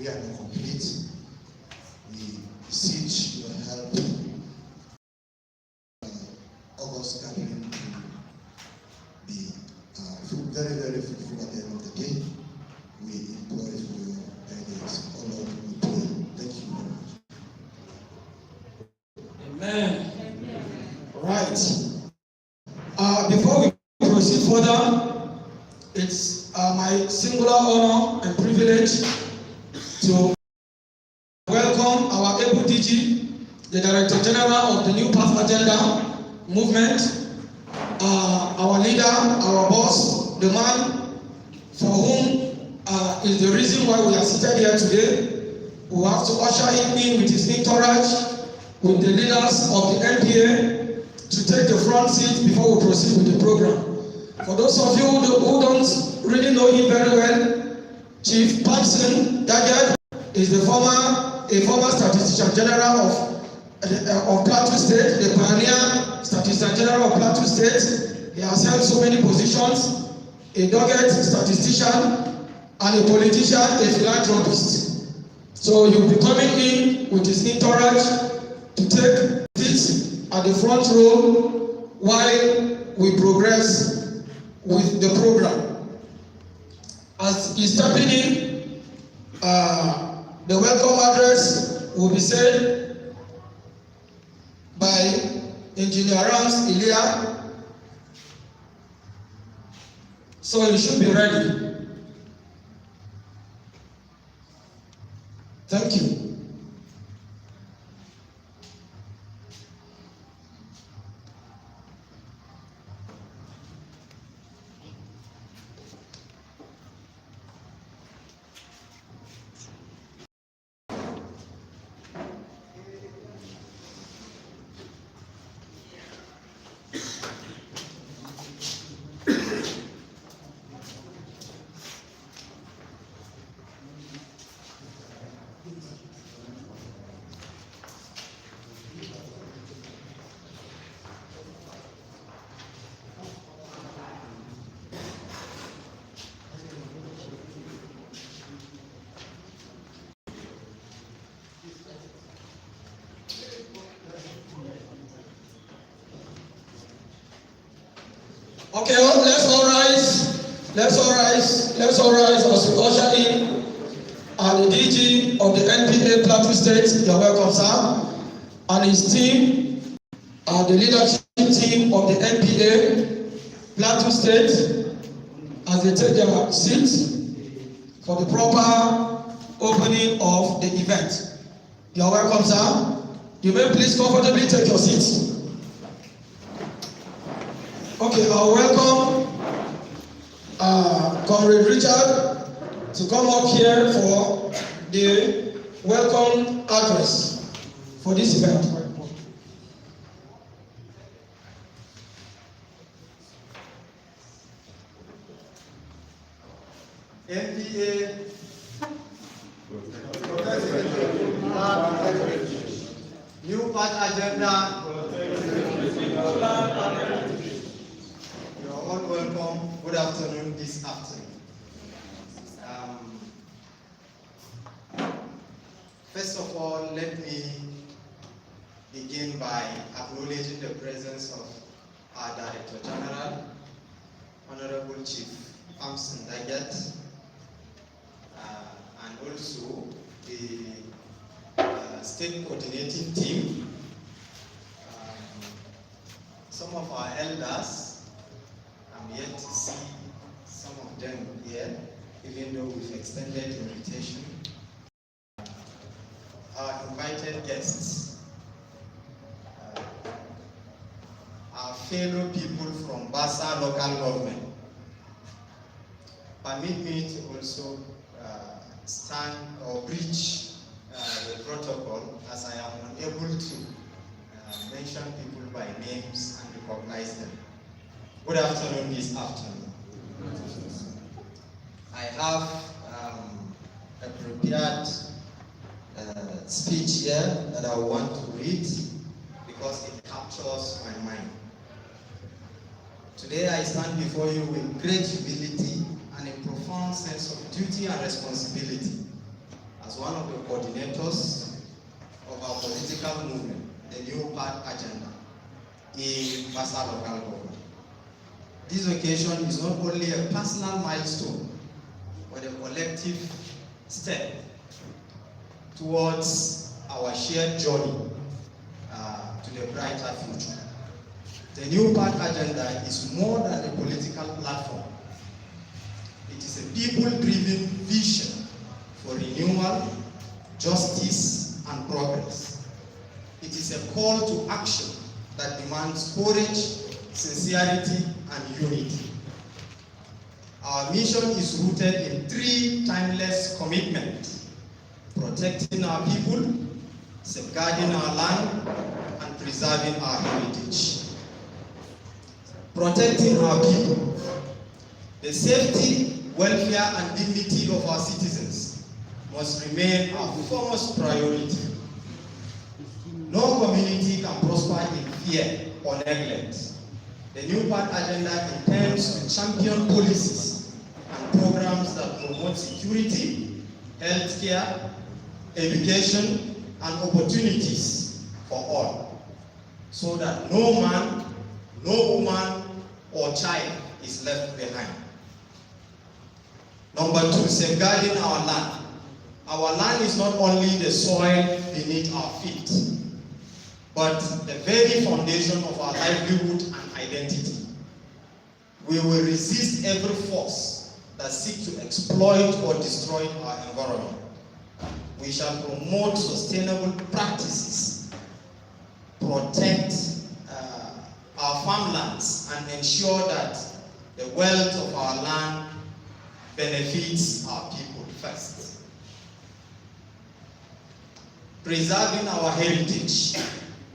we are not complete. We beseech your help. August gathering to be very, very fruitful at the end of the day. We implore it for your guidance. Oh Lord, we pray. Thank you very much. Amen. Right. Before we proceed further, it's my singular honor and privilege to welcome our able DG, the Director General of the New Path Agenda Movement, our leader, our boss, the man for whom is the reason why we are seated here today. We have to usher him in with his entourage, with the leaders of the NPA, to take the front seat before we proceed with the program. For those of you who don't really know him very well, Chief Patson Dagger is a former Statistician General of Plateau State, the pioneer Statistician General of Plateau State. He has held so many positions: a dogged statistician, and a politician, a philanthropist. So he'll be coming in with his entourage to take seats at the front row while we progress with the program. As he's stepping in, the welcome address will be said by Engineer Rams Ilya. So you should be ready. Thank you. Okay, well, let's all rise. Let's all rise as we usher in the DG of the NPA Plateau State. You're welcome, sir. And his team, the leadership team of the NPA Plateau State, as they take their seats for the proper opening of the event. You're welcome, sir. You may please comfortably take your seats. Okay, I'll welcome Comrade Richard to come up here for the welcome address for this event. NPA New Path Agenda. You're all welcome. Good afternoon this afternoon. First of all, let me begin by acknowledging the presence of our Director General, Honorable Chief Amson Daget, and also the state coordinating team, some of our elders. I'm yet to see some of them here, even though we've extended the invitation. Our invited guests, our fellow people from Bassa local government. Permit me to also stand or breach the protocol, as I am unable to mention people by names and recognize them. Good afternoon this afternoon. I have a prepared speech here that I want to read because it captures my mind. Today I stand before you with great humility and a profound sense of duty and responsibility as one of the coordinators of our political movement, the New Path Agenda, in Bassa local government. This occasion is not only a personal milestone, but a collective step towards our shared journey to the brighter future. The New Path Agenda is more than a political platform. It is a people-driven vision for renewal, justice, and progress. It is a call to action that demands courage, sincerity, and unity. Our mission is rooted in three timeless commitments: protecting our people, safeguarding our land, and preserving our heritage. Protecting our people. The safety, welfare, and dignity of our citizens must remain our foremost priority. No community can prosper in fear or neglect. The New Path Agenda intends to champion policies and programs that promote security, healthcare, education, and opportunities for all, so that no man, no woman, or child is left behind. Number two, safeguarding our land. Our land is not only the soil beneath our feet, but the very foundation of our livelihood and identity. We will resist every force that seeks to exploit or destroy our environment. We shall promote sustainable practices, protect our farmlands, and ensure that the wealth of our land benefits our people first. Preserving our heritage.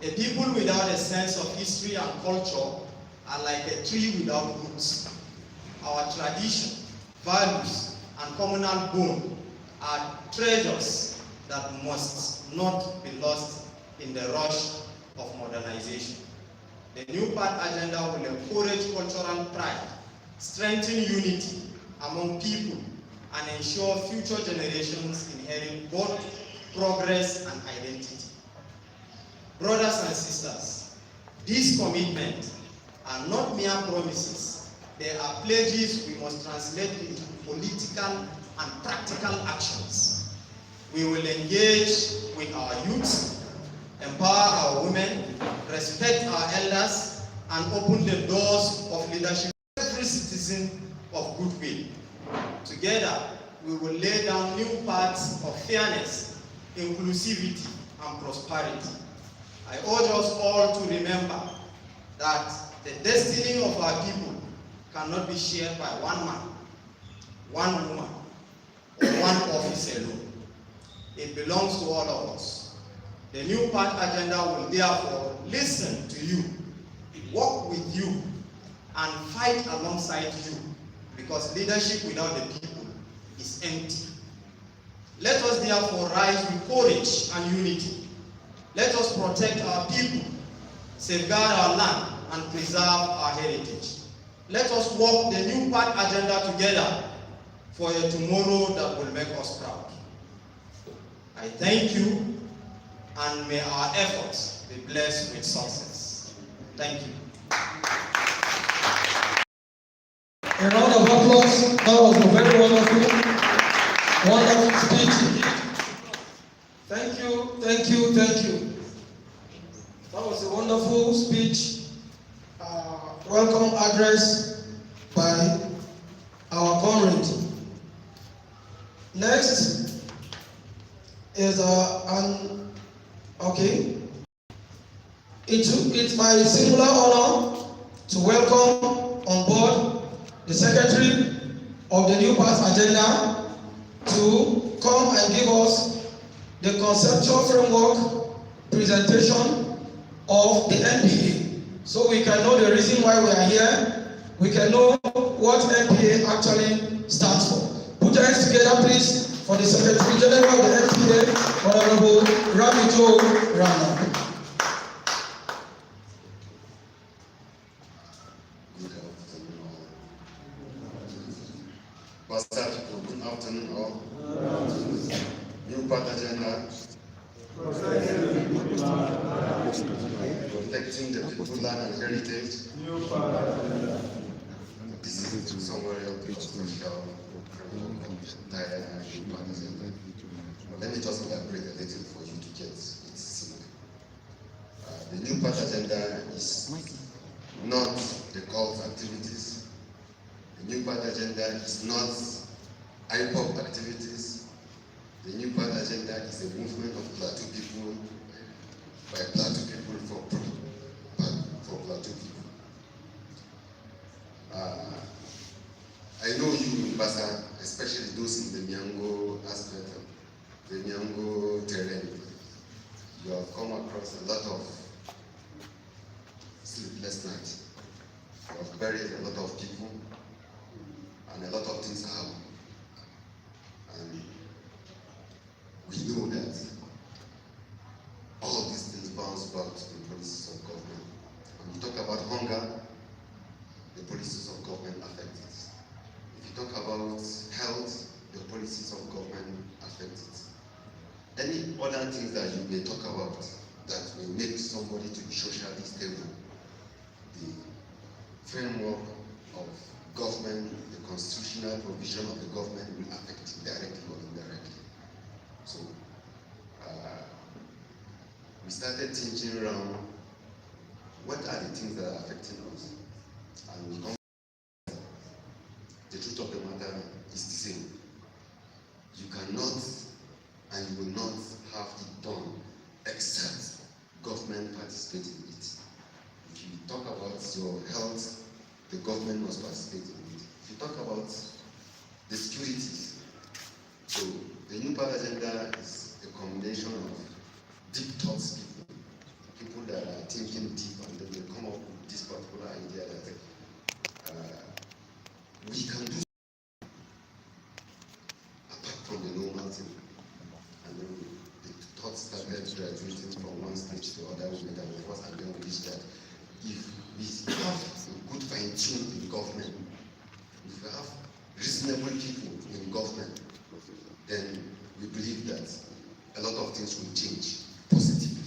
A people without a sense of history and culture are like a tree without roots. Our tradition, values, and communal bond are treasures that must not be lost in the rush of modernization. The New Path Agenda will encourage cultural pride, strengthen unity among people, and ensure future generations inherit both progress and identity. Brothers and sisters, these commitments are not mere promises. They are pledges we must translate into political and practical actions. We will engage with our youth, empower our women, respect our elders, and open the doors of leadership to every citizen of goodwill. Together, we will lay down new paths of fairness, inclusivity, and prosperity. I urge us all to remember that the destiny of our people cannot be shared by one man, one woman, or one office alone. It belongs to all of us. The New Path Agenda will therefore listen to you, work with you, and fight alongside you, because leadership without the people is empty. Let us therefore rise with courage and unity. Let us protect our people, safeguard our land, and preserve our heritage. Let us walk the New Path Agenda together for a tomorrow that will make us proud. I thank you, and may our efforts be blessed with success. Thank you. A round of applause. That was a very wonderful speech. Thank you, thank you, thank you. That was a wonderful speech, welcome address by our comrade. Next is It's my singular honor to welcome on board the Secretary of the New Path Agenda to come and give us the conceptual framework presentation of the NPA, so we can know the reason why we are here. We can know what NPA actually stands for. Put your hands together, please, for the Secretary General of the NPA, Honorable Ramijo Rana. Bassa people, good afternoon all. New part agenda. Protecting the people, land and heritage. This is somewhere else Let me just elaborate a little for you to get it simple. The new part agenda is not the cult activities. The new part agenda is not IPOP activities. The new part agenda is a movement of Plateau people, by Plateau people for Plateau people. I know you in Bassa, especially those in the Miango aspect, the Miango terrain, you have come across a lot of sleepless nights. You have buried a lot of people, and a lot of things happen. And we know that all these things bounce back to the policies of government. When you talk about hunger, the policies of government affect it. If you talk about health, the policies of government affect it. Any other things that you may talk about that will make somebody to be socially stable, the framework of government, the constitutional provision of the government will affect it directly or indirectly. So we started thinking around what are the things that are affecting us, and we come. The truth of the matter is the same. You cannot and you will not have it done except government participate in it. If you talk about your health, the government must participate in it. If you talk about the security, so the new part agenda is a combination of deep thoughts people that are thinking deep, and then they come up with this particular idea that we can do apart from the normal thing. And then the thoughts started graduating from one stage to the other, we made an effort, and then we reached that if we have a good fine-tune in government, if we have reasonable people in government, then we believe that a lot of things will change positively.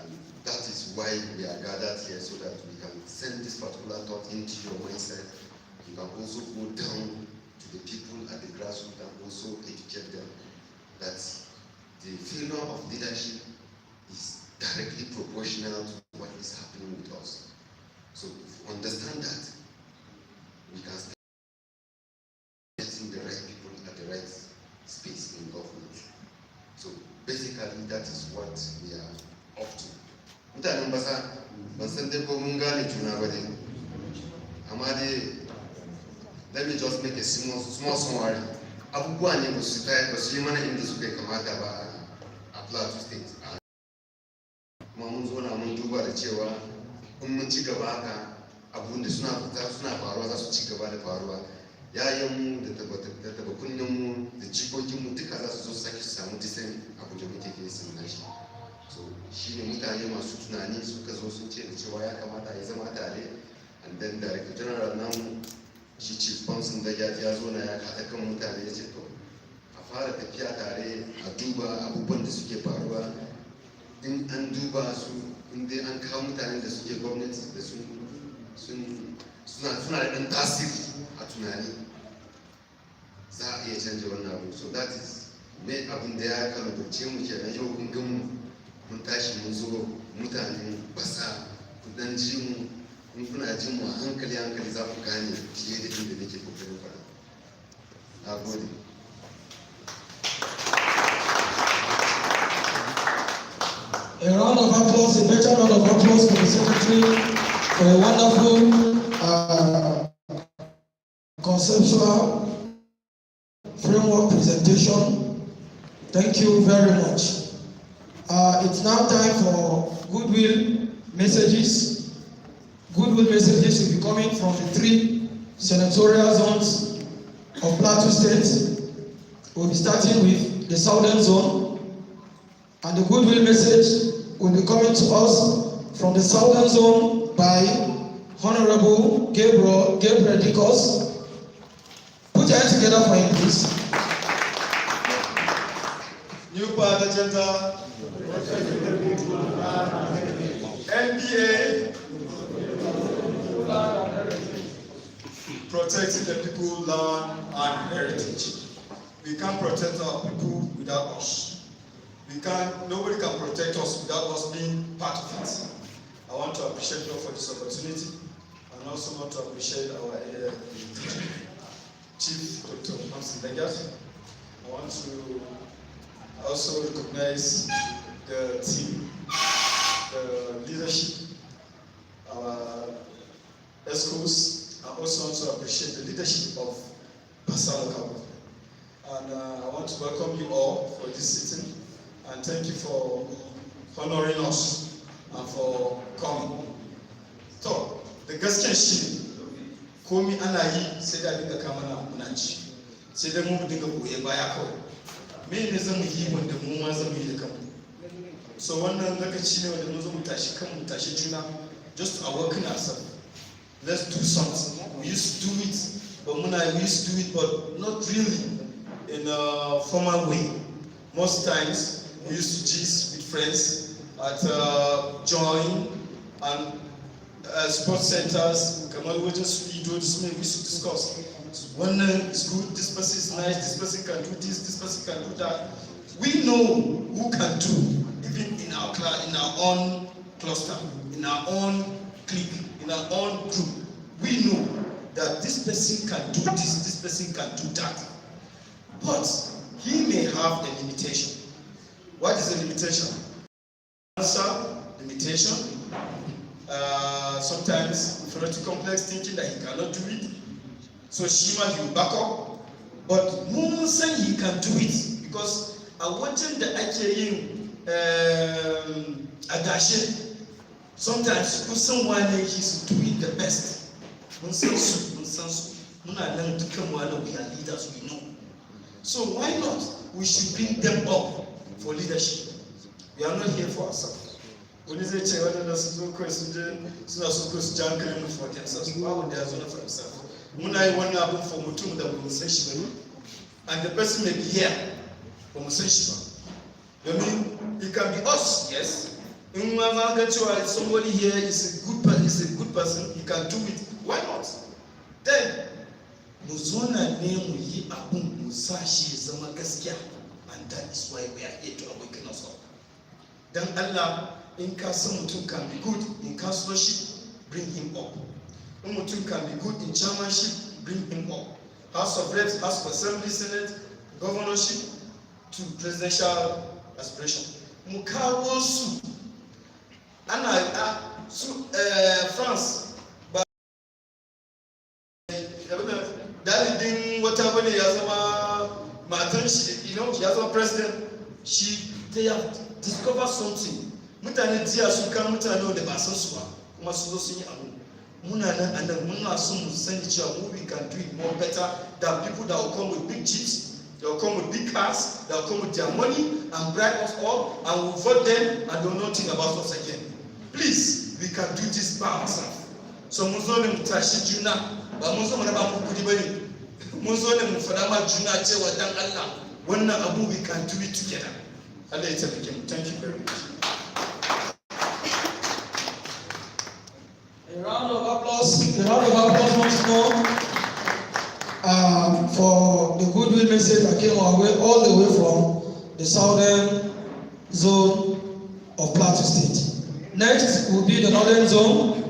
And that is why we are gathered here, so that we can send this particular thought into your mindset. You can also go down to the people at the grassroots and also educate them that the failure of leadership is directly proportional to what is happening with us. So if we understand that, we can start getting the right people at the right space in government. So basically, that is what we are up to. Mutanen Bassa ban san dai ko mun gane juna ba dai, amma dai let me just make a small summary. Abubuwa ne ba su yi mana inda suka kamata ba a Plateau State. Kuma mun zo na mun duba da cewa in mun ci gaba haka abun da suna faruwa za su ci gaba da faruwa. Yayanmu da tabakunninmu da jikokinmu duka za su zo sake su samu disan abu da muke fesin nashi. So shi ne mutane masu tunani suka zo sun ce da cewa ya kamata ya zama tare, and then Director General namu shi Chief Sponsor da ya zo na ya kada kan mutane ya ce to a fara tafiya tare a duba abubuwan da suke faruwa. In an duba su, in dai an kawo mutanen da suke gwamnati da suna da ɗan tasiri a tunani, za a iya canja wannan abu. So that is me abin da ya kalabace mu kenan yau kun gan mun tashi mun zo mutanen Bassa, ku dan ji mu, in kuna jin mu a hankali za ku gane fiye da inda nake kokarin faɗa. Na gode. A round of applause, a better round of applause for the Secretary for a wonderful conceptual framework presentation. Thank you very much. It's now time for goodwill messages. Goodwill messages will be coming from the 3 senatorial zones of Plateau State. We'll be starting with the Southern Zone. And the goodwill message will be coming to us from the Southern Zone by Honorable Gabriel Dikos. Put your hands together for him, please. New Power Agenda, NBA, protecting the people, land, and heritage. We can't protect our people without us. Nobody can protect us without us being part of it. I want to appreciate you for this opportunity, and also want to appreciate our Chief Dr. Hamsin Legas. I want to also recognize the team, the leadership, our ESCOs. I also want to appreciate the leadership of Bassa local government. And I want to welcome you all for this sitting, and thank you for honoring us and for coming. So, the gaskiyan shi komi ana yi sai da dinga kama na munanci, sai dai mu dinga goye baya kawai. Me ne zamu yi wanda mu ma zamu yi da kanmu? So wannan lokaci ne wanda mu zo mu tashi kanmu, tashi juna, just to awaken ourselves. Let's do something. We used to do it, but we used to do it, but not really in a formal way. Most times we used to gist with friends at join and sports centers. We just we used to discuss. One is good, this person is nice, this person can do this person can do that. We know who can do, even in our class, in our own cluster, in our own clique, in our own group. We know that this person can do this person can do that. But he may have a limitation. What is the limitation? Answer, limitation. Sometimes inferiority complex, thinking that he cannot do it. So Shima, he will back up. But Moon said he can do it because I wanted the ake adashe. Sometimes someone is doing the best. We are leaders, we know. So why not? We should bring them up for leadership. We are not here for ourselves. When they say whether there's no question, so that's for themselves. Why would they have for themselves? And the person may be here from it can be us, yes. Somebody here is a good person, he can do it. Why not? Then and that is why we are here to awaken us up. Then Allah, in Mutum can be good in councillorship, bring him up. Mutum can be good in chairmanship, bring him up. House of Reps, House of Assembly, Senate, governorship to presidential aspiration. Mukawosu, France, but that thing, whatever they have, she has a president. They have discovered something. Mutane dia suka mutane da ba san su ba, kuma su zo sun yi abu. Muna sani cewa we can do it more better than people that will come with big chips, they will come with big cars, they will come with their money and bribe us all, and we'll vote them and don't know nothing about us again. Please, we can do this by ourselves. So muzo ne mutashi juna, ba muzo mu raba mu kudi bane. Muzo ne mu fada ma juna cewa dan Allah, wannan abu we can do it together. Allah ya tabbake mu. Thank you very much. A round of applause once more for the goodwill message that came our way all the way from the southern zone of Plateau State. Next will be the northern zone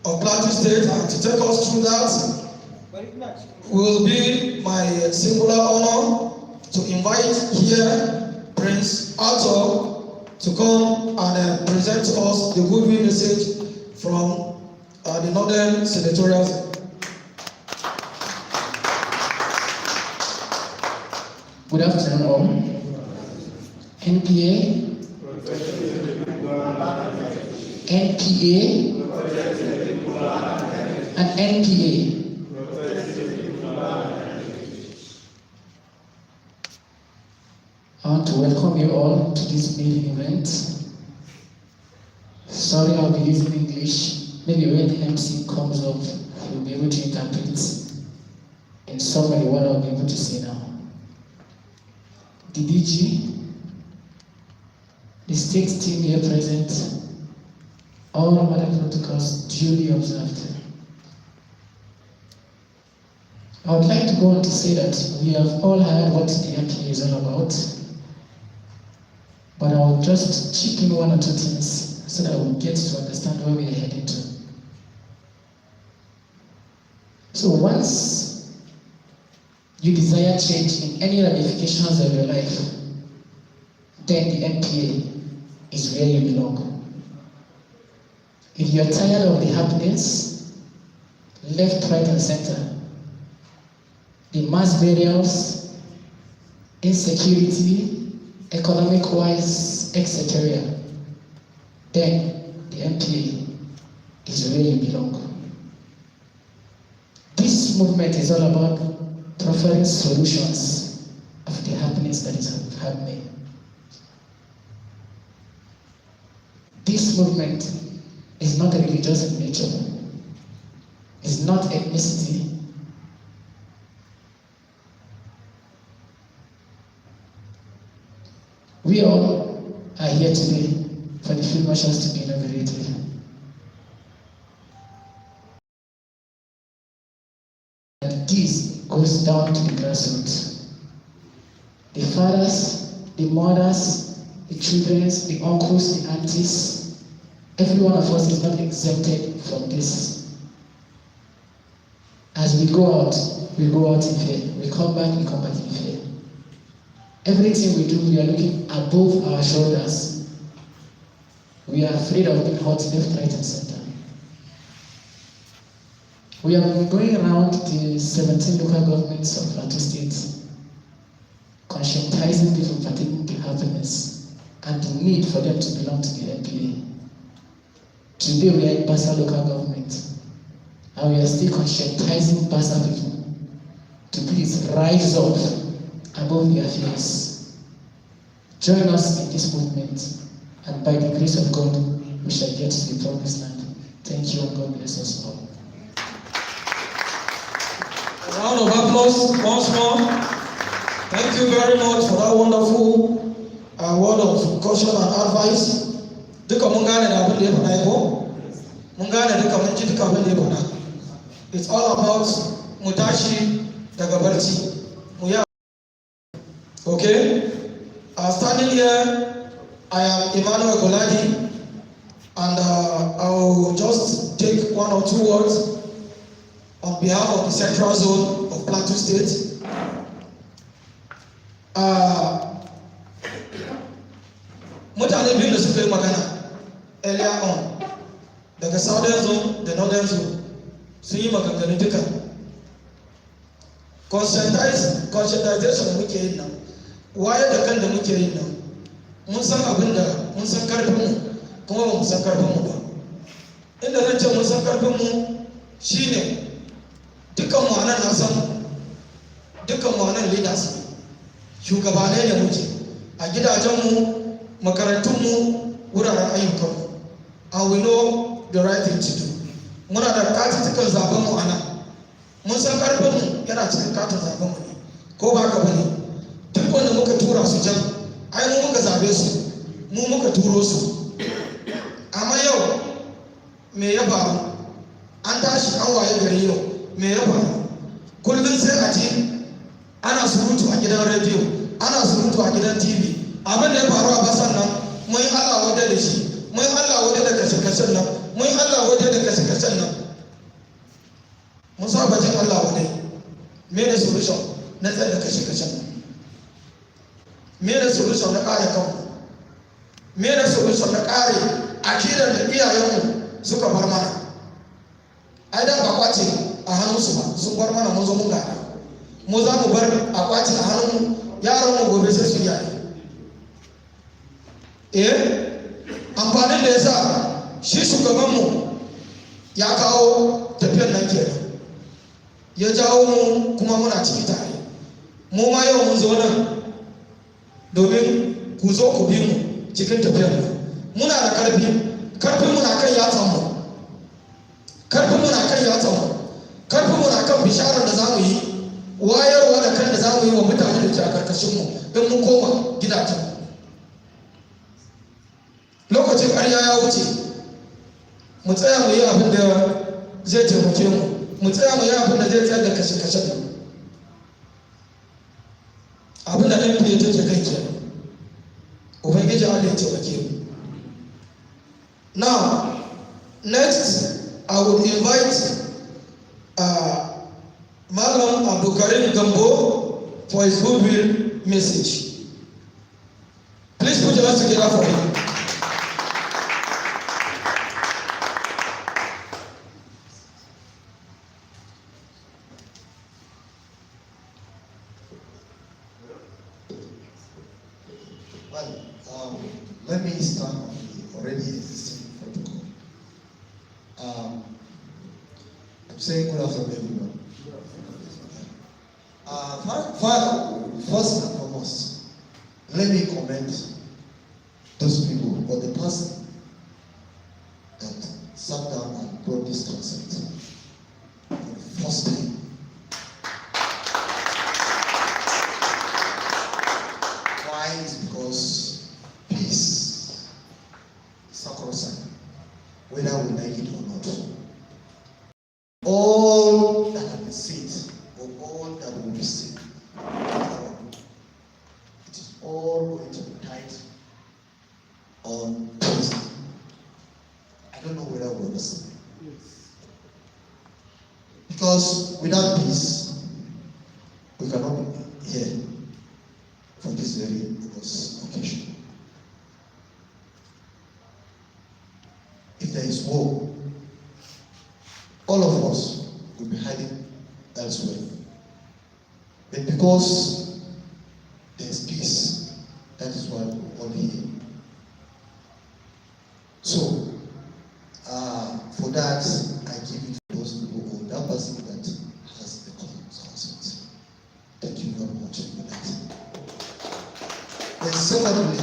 of Plateau State, and to take us through that will be my singular honor to invite here Prince Arthur to come and present to us the goodwill message from the Northern Senatorial. Good afternoon all. NPA, and NPA. I want to welcome you all to this meeting event. Sorry, I'll be using English. Maybe when the MC comes up, he'll be able to interpret in summary what I'll be able to say now. The DG, the state team here present, all other protocols duly observed. I would like to go on to say that we have all heard what the MPA is all about, but I will just chip in one or two things so that we'll get to understand where we are heading to. So once you desire change in any ramifications of your life, then the MPA is where you belong. If you are tired of the happenings, left, right, and center, the mass burials, insecurity, economic-wise, etc., then the MPA is where you belong. This movement is all about proffering solutions of the happenings that is happening. This movement is not religious in nature. It's not ethnicity. We all are here today for the field marshals to be inaugurated. And this goes down to the grassroots. The fathers, the mothers, the children, the uncles, the aunties, every one of us is not exempted from this. As we go out in fear. We come back in fear. Everything we do, we are looking above our shoulders. We are afraid of being hurt left, right, and center. We have been going around the 17 local governments of Plateau State, conscientizing people pertaining to happiness and the need for them to belong to the MPA. Today we are in Bassa local government, and we are still conscientizing Bassa people to please rise up above their fears. Join us in this movement, and by the grace of God, we shall get to the promised land. Thank you, and God bless us all. A round of applause once more. Thank you very much for that wonderful word of caution and advice. Duka mun gane da abin da ya faɗa ko? Mun gane duka mun ji duka abin da ya faɗa. It's all about mu tashi daga barci. Okay? Standing here, I am Emmanuel Goladi, and I will just take one or two words on behalf of the Central Zone of Plateau State. Mutane biyu da suka yi magana earlier on, daga Southern Zone da Northern Zone, sun yi maganganu duka. Conscientization da muke yin nan, waye da kan da muke yin nan, mun san abin da mun san karfinmu, kuma ba mu san karfinmu ba. Inda zan ce mun san karfinmu shine dukkan mu anan na san dukkan mu anan leaders ne, shugabanai ne muke a gidajenmu, makarantunmu, wuraren ayyukanmu, and we know the right thing to do. Muna da katitukan zabenmu anan, mun san karfinmu yana cikin katin zabenmu ne, ko ba ka bane? Duk wanda muka tura su can, ai mu muka zabe su, mu muka turo su. Amma yau me ya faru? An tashi an waye gari yau, me ya faru? Kullum sai a ji ana surutu a gidan rediyo, ana surutu a gidan TV. Abin da ya faru a Bassan nan, mun yi Allah waje da shi, mun yi Allah waje da kashe-kashen nan, mun yi Allah waje da kashe-kashen nan. Mun saba jin Allah waje. Me ne solution na tsaye da kashe-kashen nan? Me ne solution na kare kanmu? Me ne solution na kare akidar da iyayenmu suka bar mana? Ai dan ba kwace a hannunsu ba, sun bar mana mun zo mun gada. Mu za mu bar a kwace a hannunmu, yaran mu gobe sai su yi. Amfanin da ya sa shi shugabanmu ya kawo tafiyar nan kenan, ya jawo mu kuma muna ciki tare. Mu ma yau mun zo nan domin ku zo ku bi mu cikin tafiyar nan. Muna da karfin mu na kan yatsanmu, karfin mu na kan yatsanmu, karfin mu na kan bisharar da za mu yi, wayarwa da kan da za mu yi wa mutane da ke a karkashinmu in mun koma gidajen. ya wuce mu tsaya mu yi abin da zai taimake mu tsaya mu yi abin da zai tsaya da kashe-kashe ne abin da ɗan fiye take kai kenan ubangiji Allah ya taimake mu. Now next I would invite Malam Abdulkarim Gambo for his goodwill message. Please put your hands together for him. Well, let me start on the already existing protocol. I'm saying good afternoon, everyone. First and foremost, let me commend those people or the person that sat down and brought this concept for the first time. Why is because peace is sacrosanct, whether we like it or not. All that have been said, or all that will be said, it is all going to be tied on peace. I don't know whether we understand. Because without peace, we cannot be here for this very occasion. If there is war, all of us will be hiding elsewhere. But because there is peace, that is why we're all here. So, for that, I give it to those people or that person that has the concept. Thank you very much for that. Then secondly,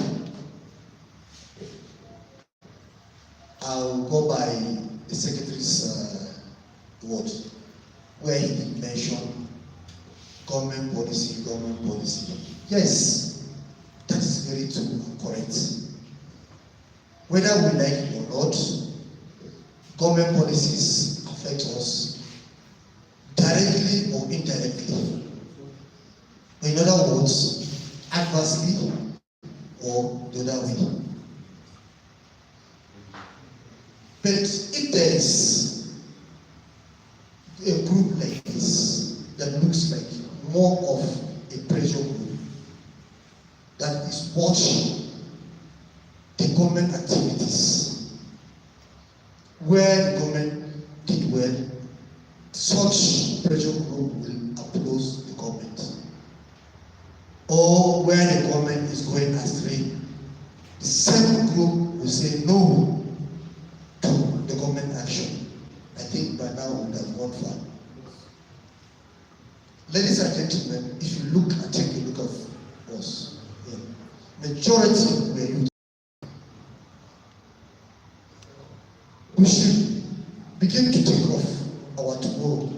I'll go by the secretary's word, where he did mention government policy. Yes, that is very true and correct. Whether we like it or not, government policies affect us directly or indirectly. In other words, adversely or the other way. But if there is a group like this that looks like more of a pressure group that is watching the government activities, where the government did well, such pressure group will oppose the government. Or where the government is going astray, the same group will say no to the government action. I think by now we would have gone far. Ladies and gentlemen, if you look and take a look at us, majority were youth. We should begin to think of our tomorrow.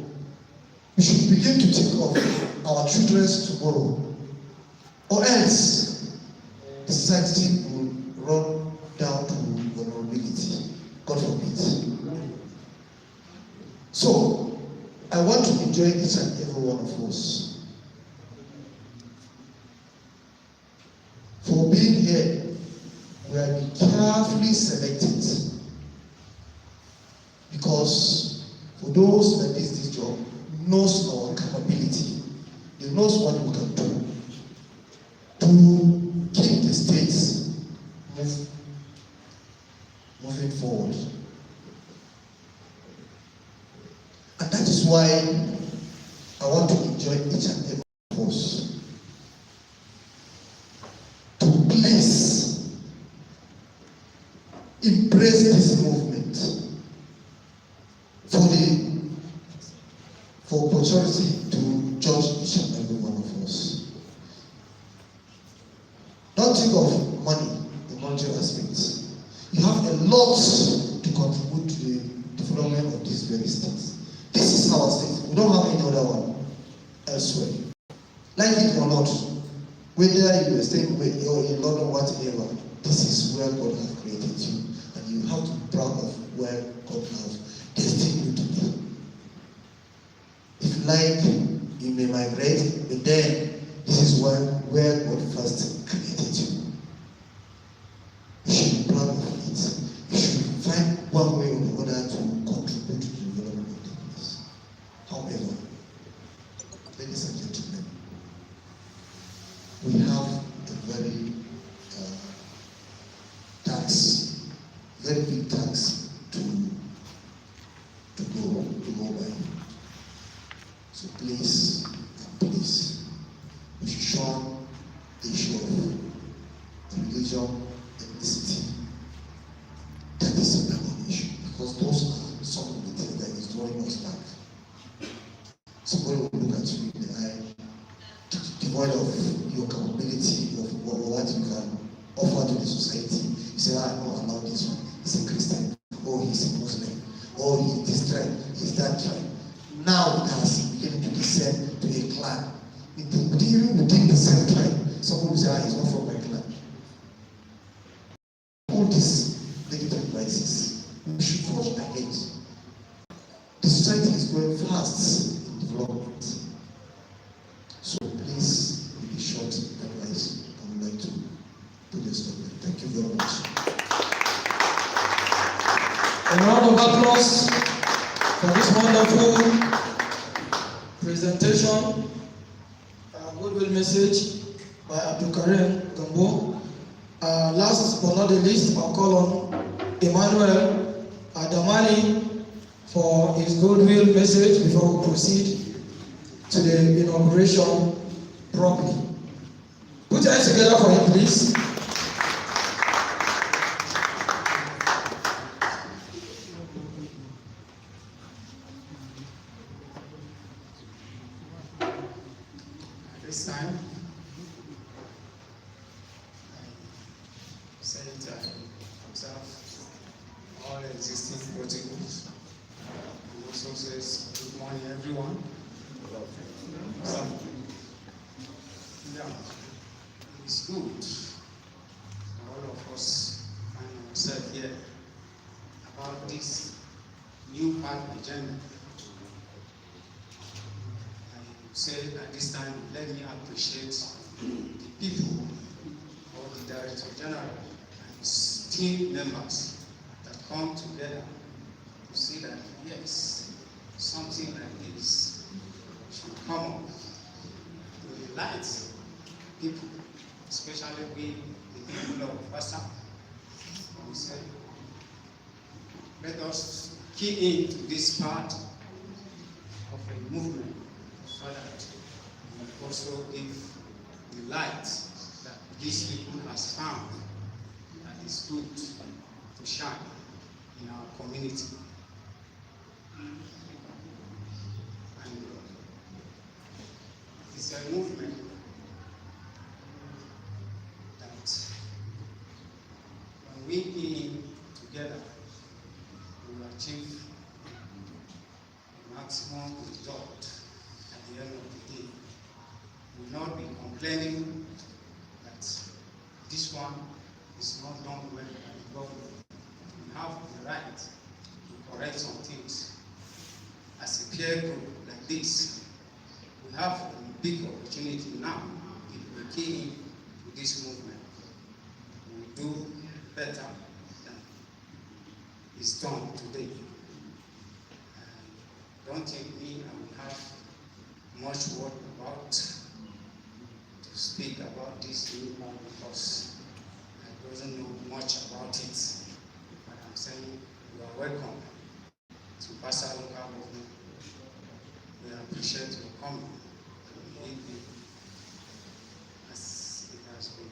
We should begin to think of our children's tomorrow. Or else, the society will run down to vulnerability. God forbid. So, I want to enjoy each and every one of us. For being here, we are carefully selected. Because for those that did this job, knows our capability, they knows what we can do to keep the states moving forward. And that is why I want to enjoy each and every one of us to please embrace this movement for opportunity to judge each and every one of us. Don't think of money in monetary aspects. You have a lot to contribute to the development of these very states. This is our state. We don't have any other one elsewhere. Like it or not, whether you are staying or in London, whatever, this is where God has created you, and you have to be proud of where God has destined you to be. If you like, you may migrate, but then this is where God first created you. You should be proud of it. You should find one way or the other to contribute to the development of the place. However, ladies and gentlemen, we have a very very big tax to go by. So please, we should shun the issue of religion, ethnicity. That is the main issue, because those are some of the things that is drawing us back. Somebody will look at you in the eye, devoid of your capability of what you can offer to the society. You say, I don't allow this one. He's a Christian. Oh, he's a Muslim. Oh, he's this tribe. He's that tribe. Now it has begun to descend to a clan. Even within the same tribe, someone will say, he's not from my clan. All these negative vices, we should forge ahead. The society is going fast in development. So please, with the short advice, I would like to put this statement. Thank you very much. A round of applause for this wonderful presentation, goodwill message by Abdul Karim Gambo. Last but not the least, I'll call on Emmanuel Adamani for his goodwill message before we proceed to the inauguration properly. Put your hands together for him, please. This time, I said I observe all existing protocols. And also says, good morning, everyone. So, yeah, it's good for all of us find ourselves here about this new park agenda. Say at this time, let me appreciate the people or the Director General and his team members that come together to see that yes, something like this should come up to enlighten people, especially we, the people of Bassa. We say, let us key into this part of a movement so that we also give the light that these people has found that is good to shine in our community. And it's a movement that when we be together, we will achieve the maximum result. At the end of the day, we will not be complaining that this one is not done well by the government. We have the right to correct some things. As a peer group like this, we have a big opportunity now if we key into this movement. We will do better than is done today. Don't think me I will have much word about to speak about this new one because I doesn't know much about it. But I'm saying you are welcome to Bassa local government. We appreciate your coming and behaving as it has been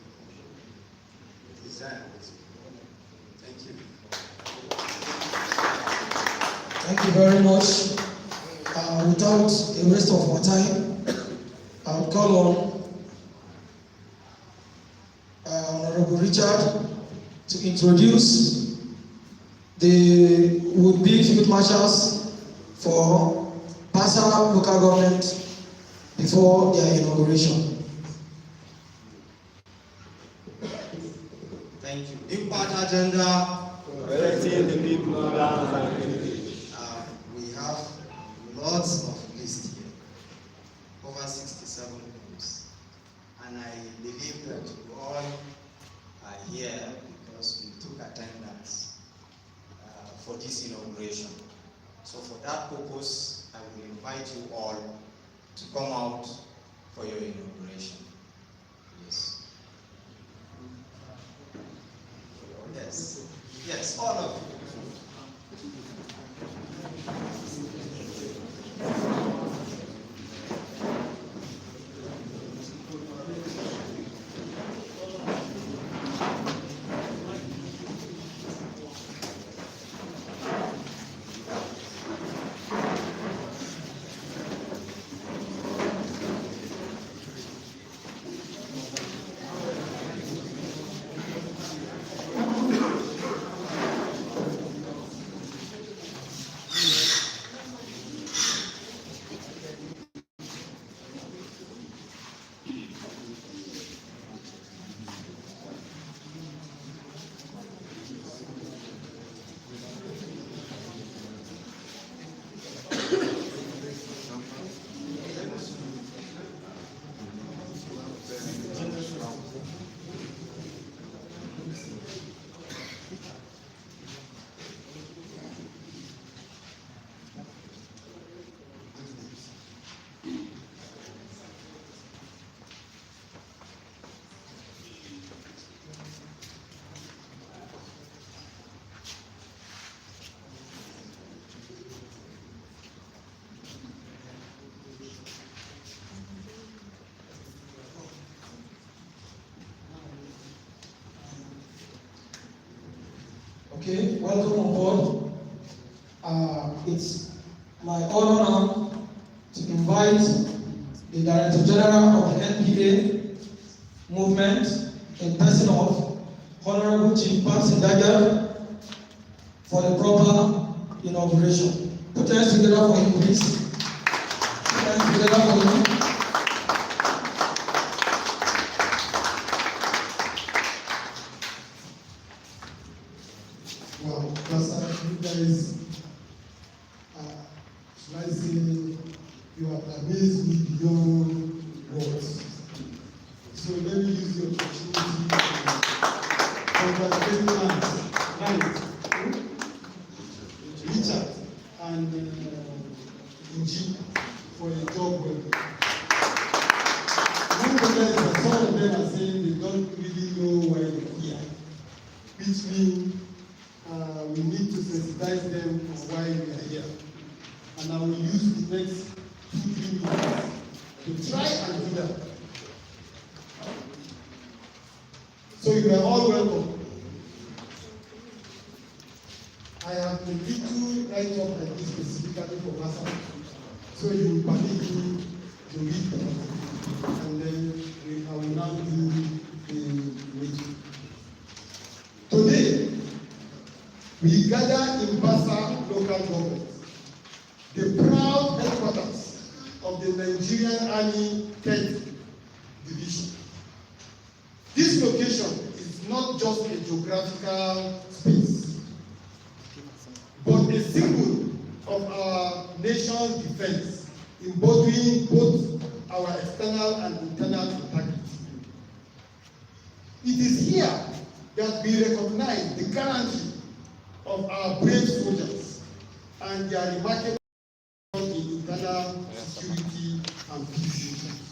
desired. Thank you. Thank you very much. Without a waste of more time, I'll call on Honorable Richard to introduce the would-be field marshals for Bassa local government before their inauguration. Thank you. Impact agenda. We have lots of lists here, over 67 names, and I believe that you all are here because you took attendance for this inauguration. So for that purpose, I will invite you all to come out for your inauguration. Yes. Yes. Yes, all of you. Okay, welcome on board. It's my honor now to invite the Director General of the NPA movement in person of Honorable Chief Bassa for the proper inauguration. Put your hands together for him, please. Put your hands together for him. Wow, Bassa, you guys, should I say, you have amazed me beyond words. So let me use the opportunity to congratulate Richard and Inji for a job well. Nonetheless, some of them are saying they don't really know why they're here, which means we need to sensitize them on why we are here. And I will use the next 2-3 minutes to try and do that. So you are all welcome. I have a little write-up like this specifically for Bassa, so you will permit me to read them, and then I will now do the meeting. Today, we gather in Bassa local government, the proud headquarters of the Nigerian Army 10th Division. This location is not just a geographical space, but a symbol of our nation's defense, embodying both our external and internal integrity. It is here that we recognize the gallantry of our brave soldiers and their remarkable in internal security and peace.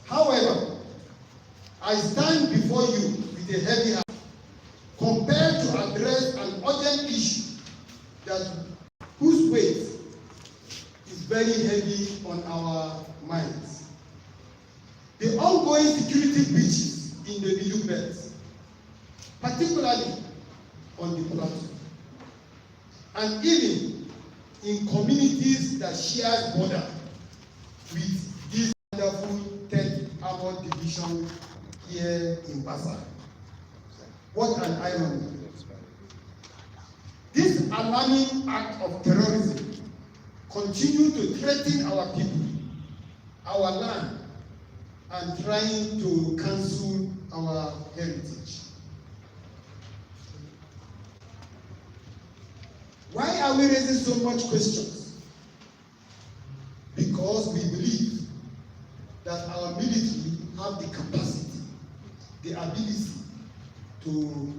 However, I stand before you with a heavy heart, compelled to address an urgent issue whose weight is very heavy on our minds. The ongoing security breaches in the Middle Belt, particularly on the plateau, and even in communities that share border with this wonderful 10th Armored Division here in Bassa. What an irony. This alarming act of terrorism continues to threaten our people, our land, and trying to cancel our heritage. Why are we raising so much questions? Because we believe that our military have the capacity, the ability to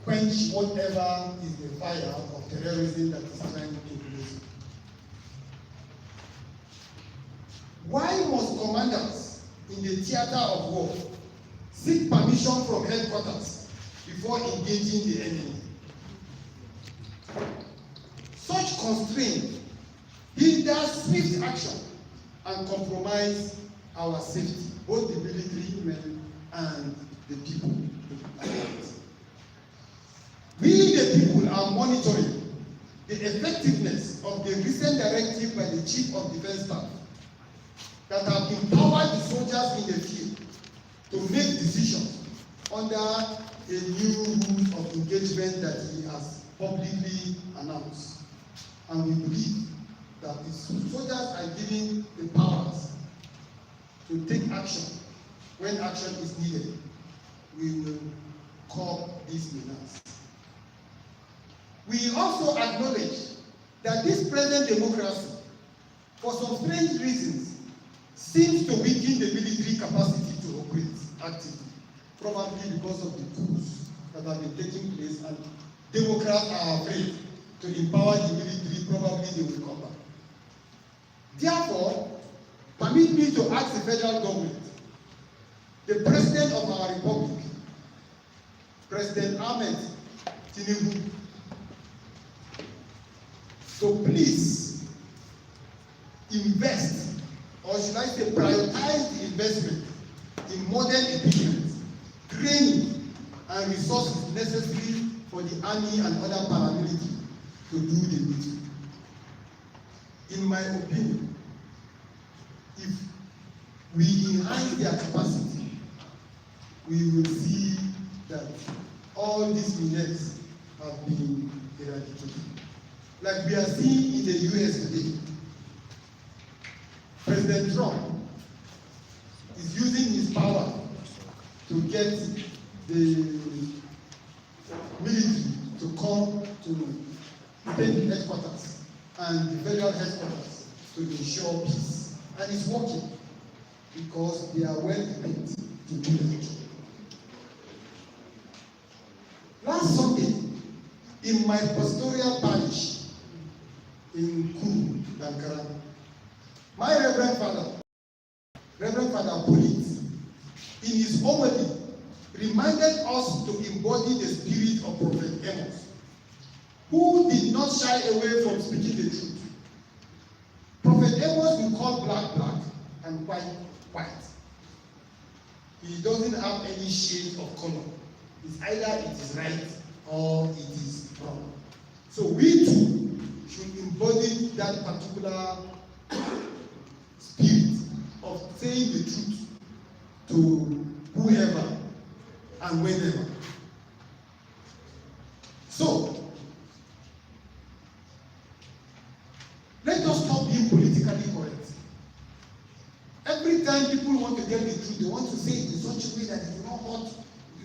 quench whatever is the fire of terrorism that is trying to take place. Why must commanders in the theater of war seek permission from headquarters before engaging the enemy? Such constraint hinders swift action and compromise our safety, both the military men and the people. We, the people, are monitoring the effectiveness of the recent directive by the Chief of Defense Staff that have empowered the soldiers in the field to make decisions under a new rule of engagement that he has publicly announced. And we believe that the soldiers are given the powers to take action when action is needed. We will curb these menace. We also acknowledge that this present democracy, for some strange reasons, seems to weaken the military capacity to operate actively, probably because of the coups that have been taking place, and Democrats are afraid to empower the military. Probably they will come back. Therefore, permit me to ask the federal government, the President of our Republic, President Ahmed Tinubu, to please invest, or should I say prioritize the investment in modern equipment, training, and resources necessary for the army and other paramilitary to do the duty. In my opinion, if we enhance their capacity, we will see that all these minutes have been eradicated. Like we are seeing in the US today, President Trump is using his power to get the military to come to state headquarters and the federal headquarters to ensure peace. And it's working because they are well equipped to do the job. Last Sunday, in my pastoral parish in Kuru, Dankara, my Reverend Father Police, in his homily, reminded us to embody the spirit of Prophet Amos, who did not shy away from speaking the truth. Prophet Amos will call black black and white white. He doesn't have any shade of color. It's either it is right or it is wrong. So we too should embody that particular spirit of saying the truth to whoever and whenever. So, let us stop being politically correct. Every time people want to get the truth, they want to say it in such a way that it will not hurt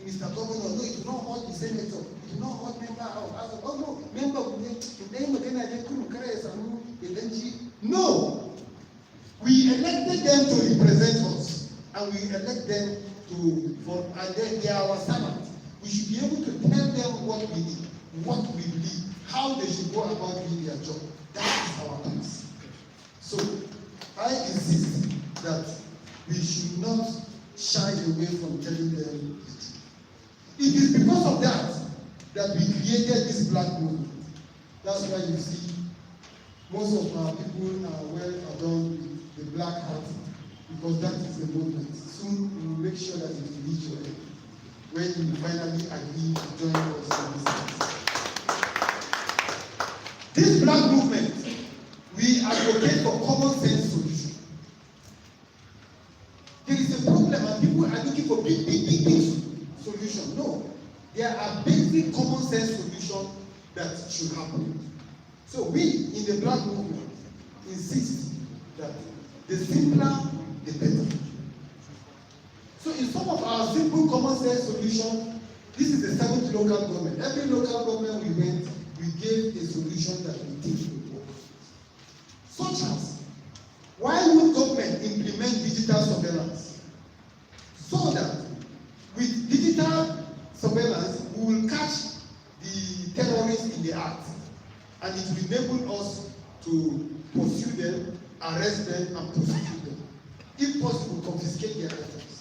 Mr. Governor, no, it will not hurt the Senator, it will not hurt member of, oh no, member of the name no. We elected them to represent us, and we elect them and then they are our servants. We should be able to tell them what we need, what we believe, how they should go about doing their job. That is our place. So I insist that we should not shy away from telling them the truth. It is because of that we created this black movement. That's why you see most of our people are well adorned with the black hat, because that is the movement. Soon we will make sure that it will reach your end when you finally agree to join us in this. This black movement, we advocate for common sense solution. There is a problem and people are looking for big solution. No, there are basic common sense solutions that should happen. So we in the black movement insist that the simpler, the better. So in some of our simple common sense solutions, this is the 7th local government. Every local government we went, we gave a solution that we think will work. Such as, why would government implement digital surveillance? So that with digital surveillance, we will catch the terrorists in the act, and it will enable us to pursue them, arrest them, and prosecute them. If possible, confiscate their items.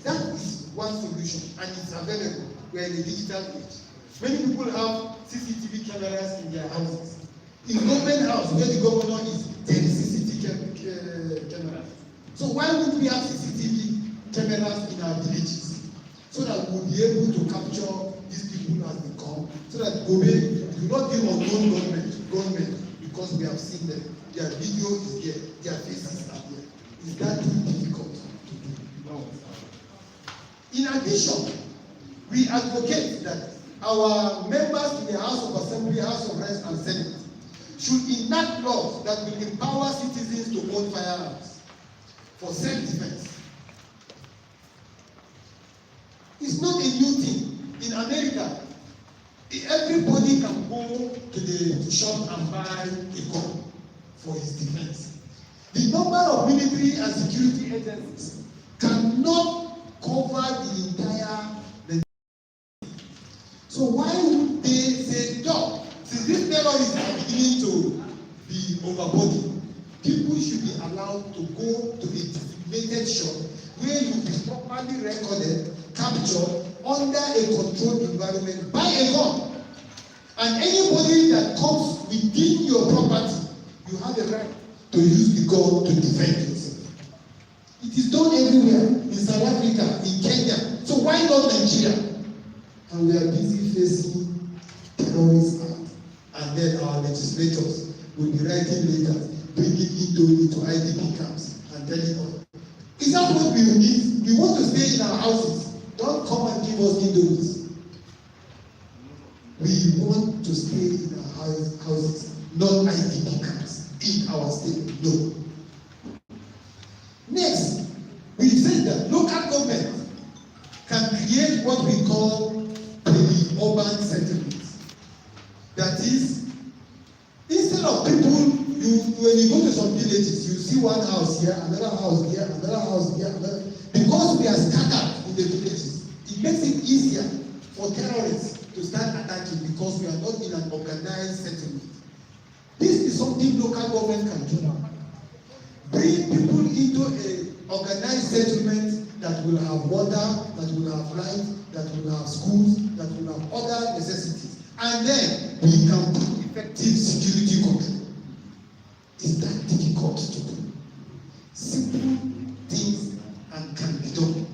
That is one solution, and it's available. We are in a digital age. Many people have CCTV cameras in their houses. In government house, where the governor is, there is CCTV cameras. So why would we have CCTV cameras in our villages? So that we will be able to capture these people as they come, so that we will not be unknown government, because we have seen them. Their video is there, their faces are there. Is that too difficult to do? No. In addition, we advocate that our members in the House of Assembly, House of Reps, and Senate should enact laws that will empower citizens to own firearms for self-defense. It's not a new thing. In America, everybody can go to the shop and buy a gun for his defense. The number of military and security agencies cannot cover the entire. So why would they say, no, since these terrorists are beginning to be overburdened, people should be allowed to go to a designated shop where you be properly recorded, captured, under a controlled environment, buy a gun. And anybody that comes within your property, you have a right to use the gun to defend yourself. It is done everywhere, in South Africa, in Kenya. So why not Nigeria? And we are busy facing terrorist act. And then our legislators will be writing letters, bringing Indomie to IDP camps and telling us, is that what we need? We want to stay in our houses. Don't come and give us Indomies. We want to stay in our houses, not IDP camps in our state. No. Next, we said that local government can create what we call urban settlements. That is, instead of people, when you go to some villages, you see one house here, another house here, another house here, another. Because we are scattered in the villages, it makes it easier for terrorists to start attacking because we are not in an organized settlement. This is something local government can do now. Bring people into an organized settlement that will have water, that will have light, that will have schools, that will have other necessities. And then we can put effective security control. Is that difficult to do? Simple things and can be done.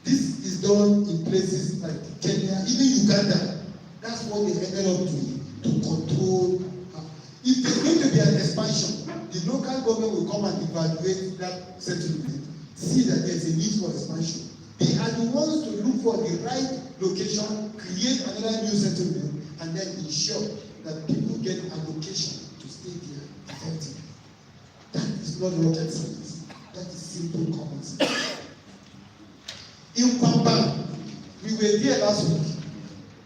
This is done in places like Kenya, even Uganda. That's what they ended up doing to control. If there's going to be an expansion, the local government will come and evaluate that settlement, see that there's a need for expansion. They are the ones to look for the right location, create another new settlement, and then ensure that people get allocation to stay there effectively. That is not rocket science. That is simple common sense. In Pampa, we were there last week.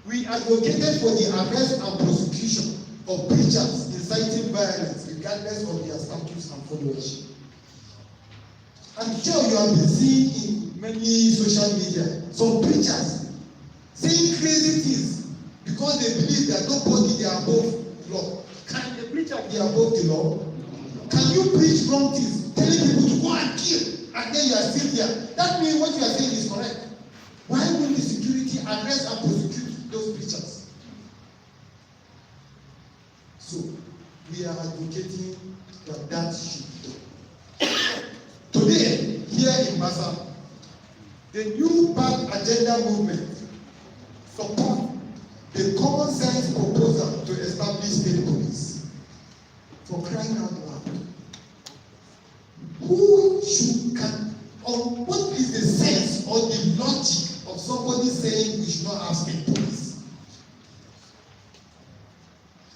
We advocated for the arrest and prosecution of preachers inciting violence, regardless of their status and followership. I'm sure you have been seeing in many social media some preachers saying crazy things because they believe that nobody they are above law. Can a preacher be above the law? Can you preach wrong things, telling people to go and kill, and then you are still there? That means what you are saying is correct. Why will the security arrest and prosecute those preachers? So we are advocating that that should be done. Today, here in Bassa, the new Back Agenda movement support the common sense proposal to establish state police. For crying out loud. What is the sense or the logic of somebody saying we should not have state police?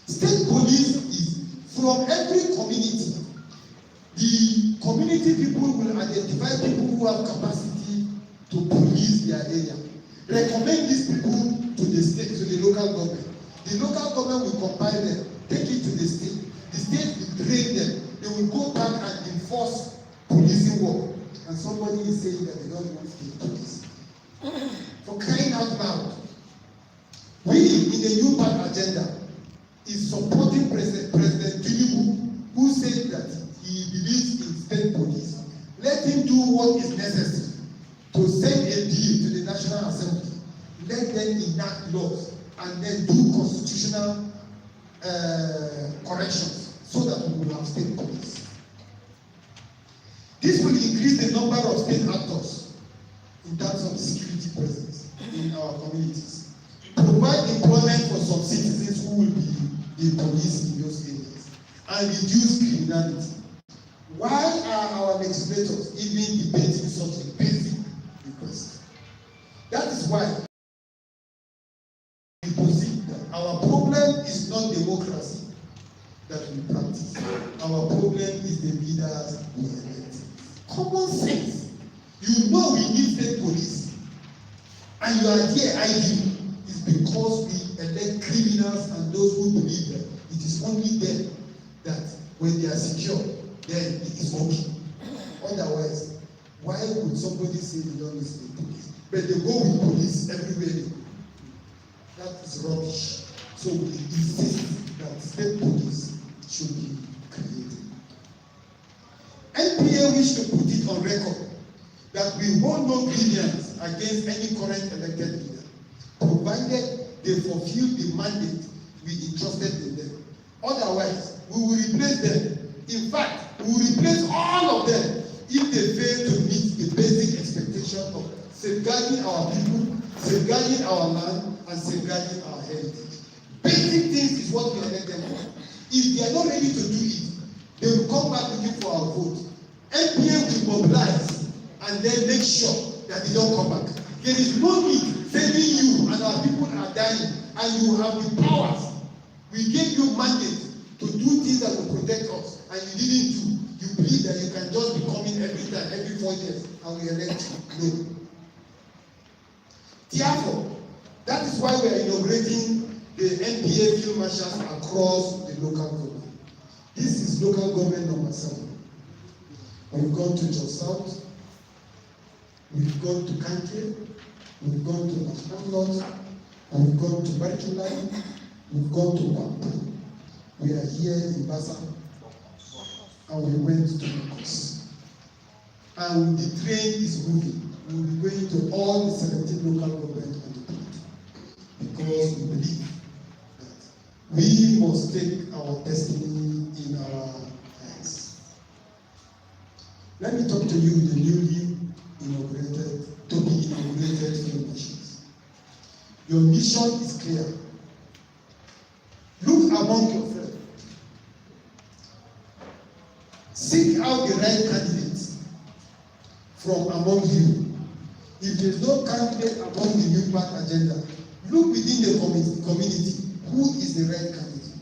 State police is from every community. The community people will identify people who have capacity to police their area. Recommend these people to the state, to the local government. The local government will compile them, take it to the state. The state will train them. They will go back and enforce policing work. And somebody is saying that they don't want state police. For crying out loud, we in the New Park agenda is supporting President Tinubu, who said that he believes in state police. Let him do what is necessary to send a bill to the National Assembly. Let them enact laws and then do constitutional corrections so that we will have state police. This will increase the number of state actors in terms of security presence in our communities. Provide employment for some citizens who will be the police in those areas and reduce criminality. Why are our legislators even debating such a basic request? That is why we perceive that our problem is not democracy that we practice. Our problem is the leaders we elect. Common sense. You know we need state police, and you are here idle. It's because we elect criminals and those who believe that it is only them that when they are secure, then it is okay. Otherwise, why would somebody say they don't need state police? But they go with police everywhere they go. That is rubbish. So we insist that state police should be created. NPA wish to put it on record that we hold no grievance against any current elected leader, provided they fulfill the mandate we entrusted in them. Otherwise, we will replace them. In fact, we will replace all of them if they fail to meet the basic expectation of safeguarding our people, safeguarding our land, and safeguarding our heritage. Basic things is what we elect them for. If they are not ready to do it, they will come back looking for our vote. NPA will mobilize and then make sure that they don't come back. There is no need saving you and our people are dying and you have the powers. We gave you mandate to do things that will protect us and you didn't do. You believe that you can just be coming every time, every 4 years and we elect you. No. Therefore, that is why we are inaugurating the NPA field marshals across the local government. This is local government number 7. We've gone to Jos South, we've gone to Kanke, we've gone to Mashanlot, we've gone to Barchulai, we've gone to Wampu. We are here in Bassa, and we went to Marshals. And the train is moving. We'll be going to all the 17 local governments on the planet because we believe that we must take our destiny in our hands. Let me talk to you the newly inaugurated field marshals. Your mission is clear. Look among yourselves. Seek out the right candidates from among you. If there is no candidate among the New Park agenda, look within the community who is the right candidate.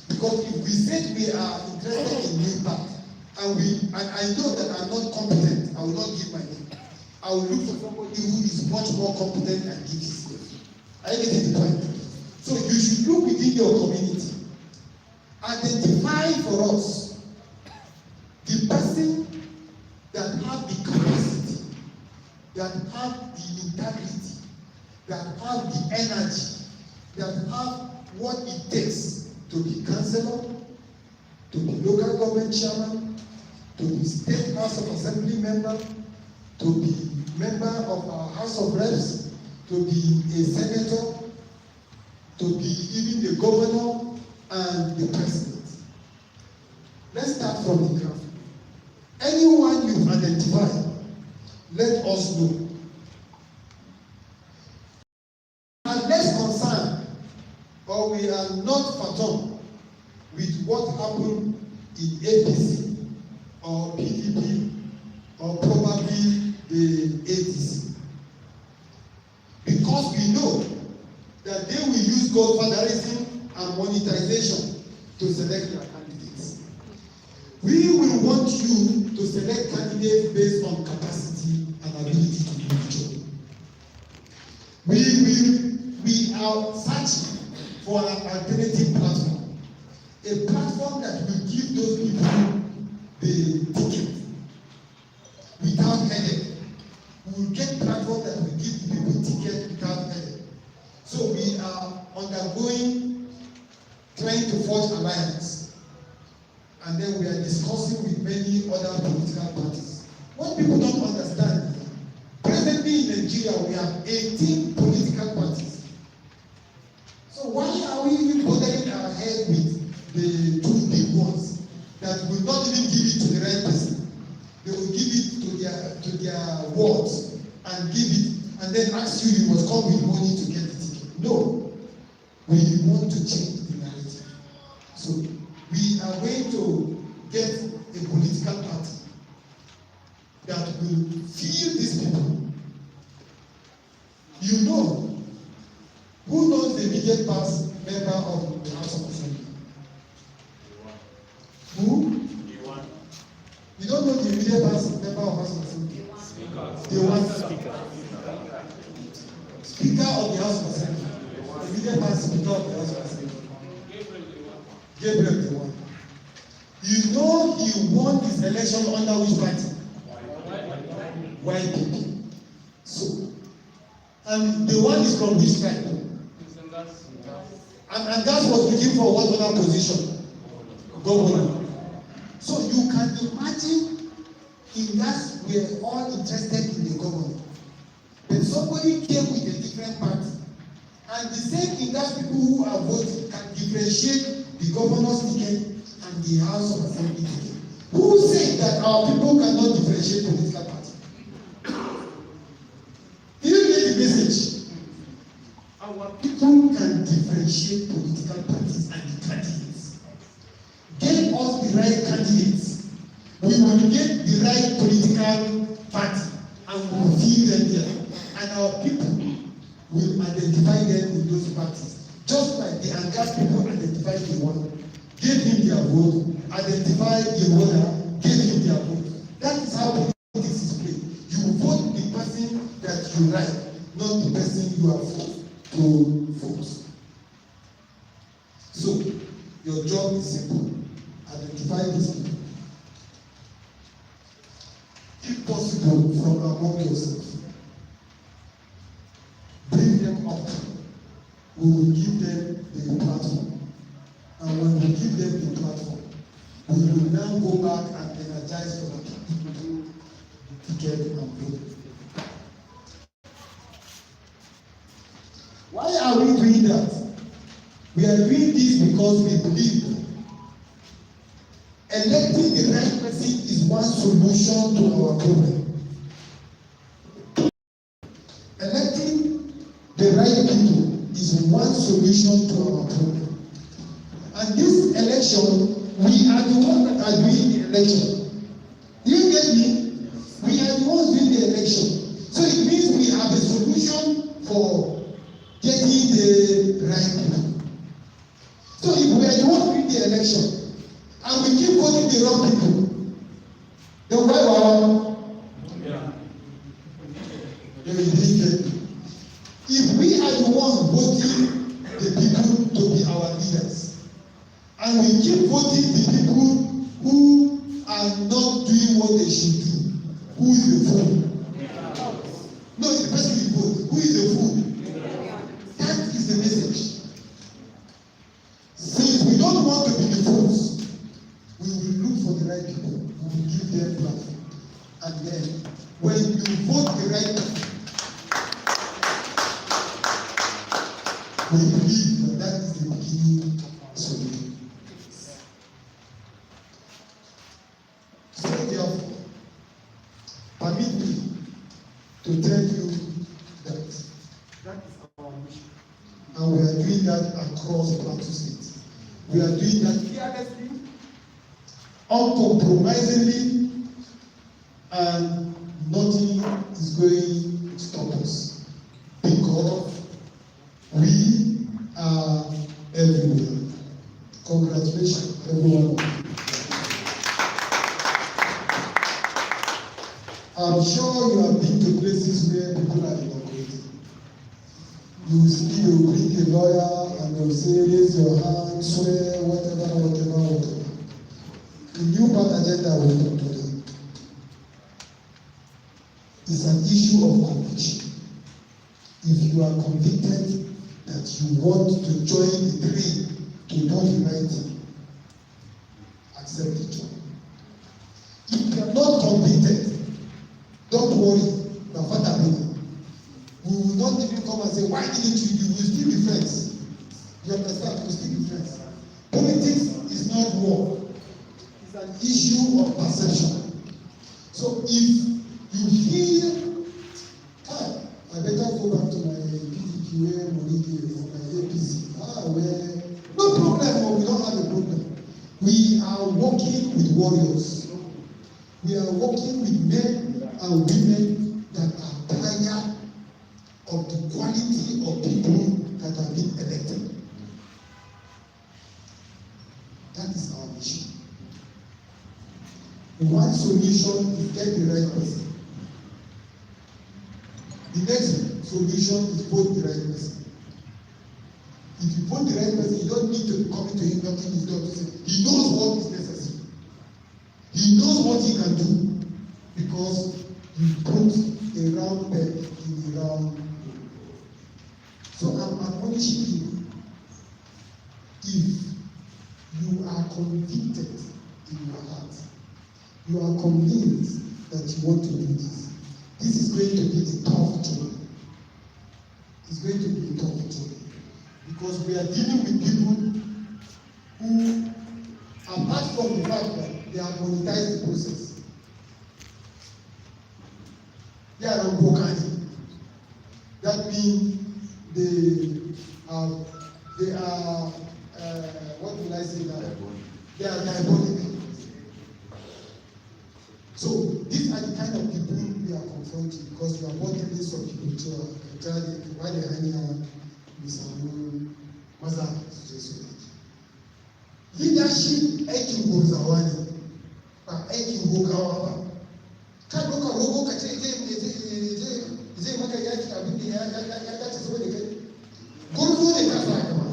Because if we said we are interested in New Park, and I know that I'm not competent, I will not give my name. I will look for somebody who is much more competent and give his name. I get the point. So you should look within your community. Identify for us the person that have the capacity, that have the integrity, that have the energy, that have what it takes to be councillor, to be local government chairman, to be state House of Assembly member, to be member of our House of Reps, to be a senator, to be even the governor and the president. Let's start from the graph. Anyone you identify, let us know. And less concerned, or we are not fatigued with what happened in APC or PDP or probably the ADC. Because we know that they will use godfatherism and monetization to select their candidates. We will want you to select candidates based on capacity and ability to do the job. We are searching for an alternative platform, a platform that will give those people the ticket without headache. We will get platform that will give the people ticket without headache. So we are undergoing, trying to forge alliance, and then we are discussing with many other political parties. What people don't understand, presently in Nigeria we have 18 political parties. So why are we even bothering our head with the two big ones that will not even give it to the right person? They will give it to their wards and give it, and then ask you must come with money to get the ticket. No, we want to change the narrative. So we are going to get a political party that will feed these people. You know, who knows the immediate past member of the House of Assembly? Who? You don't know the immediate past member of House of Assembly? The one Speaker of the House of Assembly. The immediate past Speaker of the House of Assembly. Gabriel the one. You know he won his election under which party? YPP. So, and the one is from which tribe? And that was looking for what other position? Governor. So you can imagine in that we are all interested in the government. But somebody came with a different party. And the same in that people who are voting can differentiate the governor's ticket and the House of Assembly ticket. Who said that our people cannot differentiate political parties? Do you get the message? Our people can differentiate political parties and the candidates. Get us the right candidates. We will get the right political party and we will fill them there. And our people will identify them in those parties. Just like the Angas people identified the one, gave him their vote, identified the owner, gave him their vote. That is how politics is played. You vote the person that you like, not the person you are forced to vote. So, your job is simple. Identify these people. If possible, from among yourself. Bring them up. We will give them the platform. And when we give them the platform, we will now go back and energize for the people to get and vote. Why are we doing that? We are doing this because we believe electing the right person is one solution to our problem. Electing the right people is one solution to our problem. And this election, we are the ones that are doing the election. Do you get me? We are the ones doing the election. So it means we have a solution for getting the right people. So if we are the ones doing the election, and we keep voting the wrong people, then why are if we are the ones voting the people to be our leaders, and we keep voting the people who are not doing what they should do, who is the fool? No, it's the person we vote. Who is the fool? That is the message. Since we don't want to be the fools, we will look for the right people. We will give them platform. And then, when you vote the right people, we believe that that is the beginning solution. So therefore, permit me to tell you that that is our mission. And we are doing that across Plateau State. We are doing that fearlessly, uncompromisingly, and nothing is going to stop us because we are everywhere. Congratulations, everyone. I'm sure you have been to places where people are inaugurated. you will see, they will bring a lawyer and they will say, raise your hand, swear, whatever. The new part agenda will talk to them. It's an issue of conviction. If you are convicted that you want to join the three to do the right thing, accept the job. If you are not convicted, don't worry, my father will. We will not even come and say, why didn't you? You will still be friends. You understand? We will still be friends. Politics is not war. It's an issue of perception. So if you feel, I better go back to my PDP where Moriki or my APC. Where no problem, or we don't have a problem. We are working with warriors. We are working with men and women that are tired of the quality of people that have been elected. That is our mission. One solution is get the right person. The next solution is vote the right person. If you vote the right person, you don't need to come to him knocking his door to say, he knows what is necessary. He knows what he can do because you put a round peg in a round hole. So I'm admonishing you. If you are convicted in your heart, you are convinced that you want to do this, this is going to be a tough journey. It's going to be a tough journey because we are dealing with people who, apart from the fact that they have monetized the process, they are unbroken. That means they are what will I say now? They are diabolical. So these are the kind of people we are confronting because we are working with some people to why they hire Misamu Maza. Leadership aikin gozawa ne ba aikin gogawa ba. Ka doka rogo ka ce zai maka yaki abin da ya dace saboda kai. Gurzo ne ka sa gaba.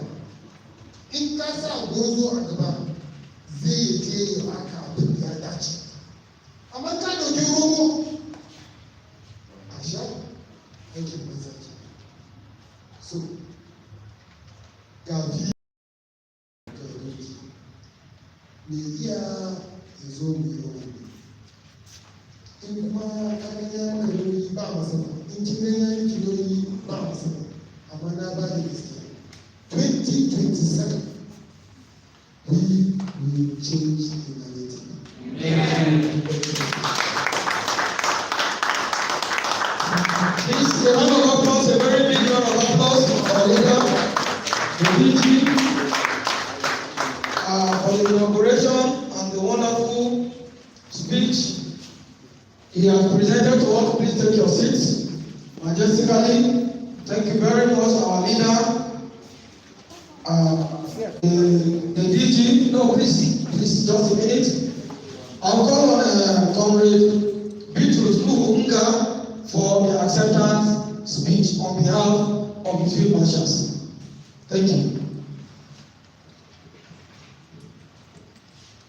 In ka sa gurzo a gaba zai je ya maka abin da ya dace. Amma ka dauki rogo a sha aikin banza ke. So ga biyu me iya ya zo mu yi wani in kuma ƙarya maka nauyi ba masana in kin ganya miki nauyi ba masana amma na ba da gaskiya 2027 we will change the narrative. This is a round of applause, a very big round of applause for our leader, the DG, for the inauguration and the wonderful speech he has presented to us. Please take your seats majestically. Thank you very much, our leader. The DG, no, please, just a minute. I'll call on Comrade Bitrus Muhunga for the acceptance speech on behalf of the field marshals. Thank you.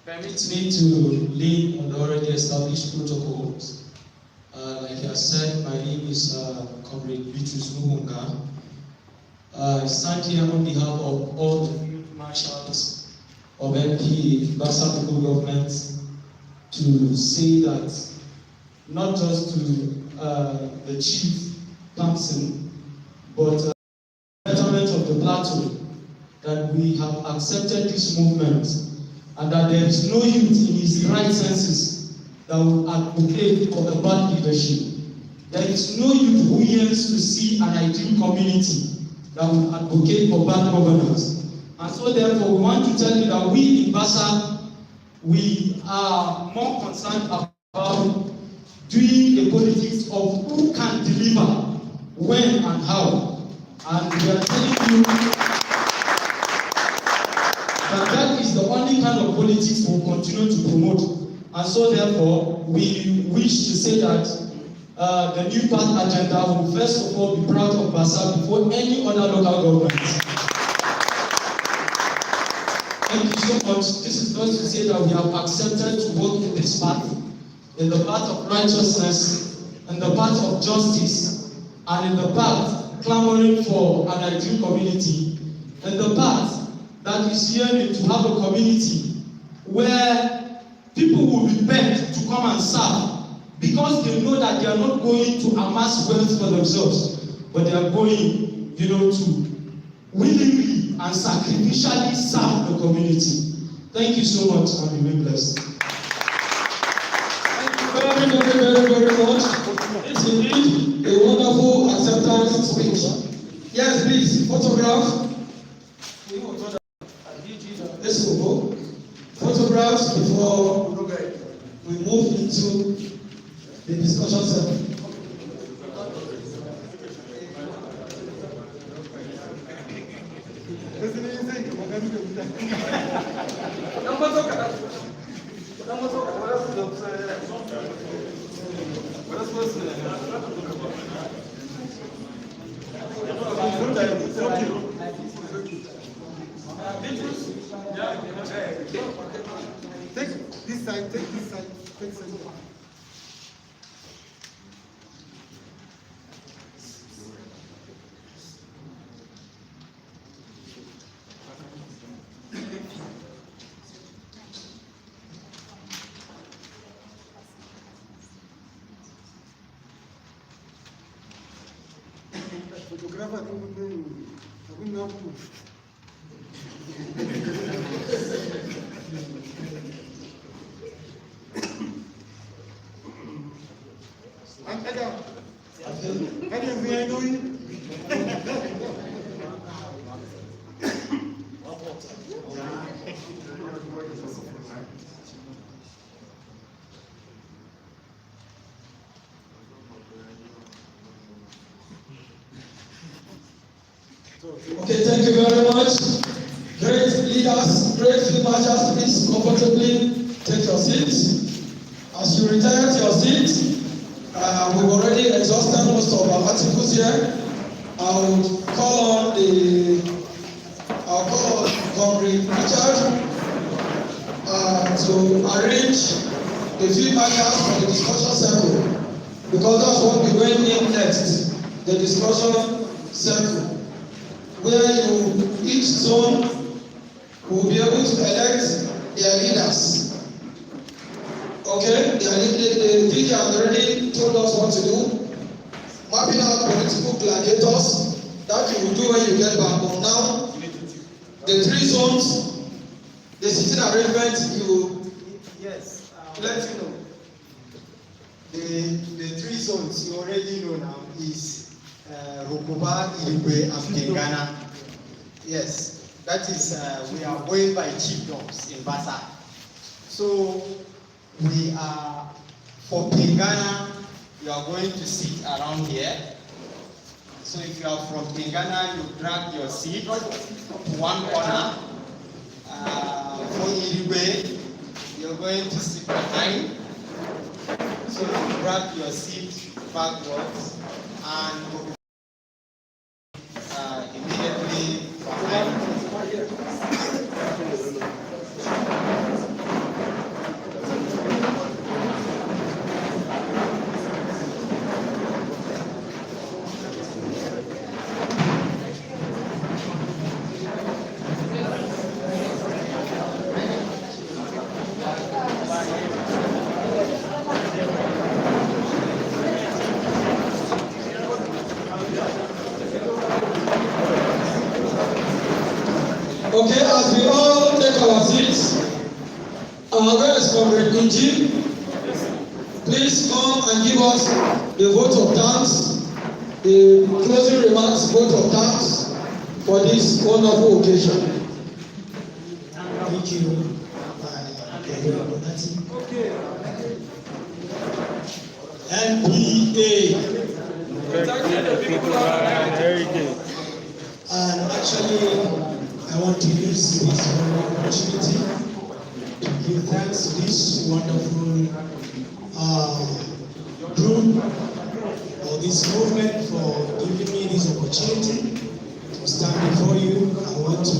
Permit me to lean on the already established protocols. Like I said, my name is Comrade Bitrus Muhunga. I stand here on behalf of all the field marshals of MP Bassa local government to say that not just to the Chief Thompson, but betterment of the plateau, that we have accepted this movement and that there is no youth in his right senses that will advocate for the bad leadership. There is no youth who yearns to see an ideal community that will advocate for bad governance. And so therefore we want to tell you that we in Bassa, we are more concerned about doing a politics of who can deliver, when and how. And we are telling you that is the only kind of politics we will continue to promote. And so therefore, we wish to say that the new path agenda will first of all be proud of Bassa before any other local government. Thank you so much. This is not to say that we have accepted to work in this path, in the path of righteousness, in the path of justice, and in the path clamoring for an ideal community, in the path that is yearning to have a community where people will be begged to come and serve because they know that they are not going to amass wealth for themselves, but they are going, to willingly and sacrificially serve the community. Thank you so much and remain blessed. Thank you very much. It's indeed a wonderful acceptance speech. Yes, please, photograph. Let's go. Photographs before we move into the discussion session. Take this side, take this side, take this side. Photographer, I don't know. Okay, thank you very much. Great leaders, great field marshals, please comfortably take your seats. As you retire to your seats, we've already exhausted most of our articles here. I'll call on Comrade Richard to arrange the field marshals for the discussion circle, because that's what we're going in next, the discussion circle, where each zone will be able to elect their leaders. Okay, the video has already told us what to do, mapping out political gladiators. That you will do when you get back. But now, the three zones, the sitting arrangement, Yes. let you know. The three zones you already know now is Rukuba, Irigwe, and Pengana. Yes, that is, we are going by chiefdoms in Bassa. So, we are, for Pengana, you are going to sit around here. So if you are from Pengana, you drag your seat to one corner. For Irigwe, you're going to sit behind. So you drag your seat backwards and immediately behind. Okay, as we all take our seats, where is Comrade Kunji? Please come and give us the vote of thanks, the closing remarks, vote of thanks for this wonderful occasion. Thank you. NPA. And actually, I want to use this opportunity to give thanks to this wonderful group this movement, for giving me this opportunity to stand before you. I want to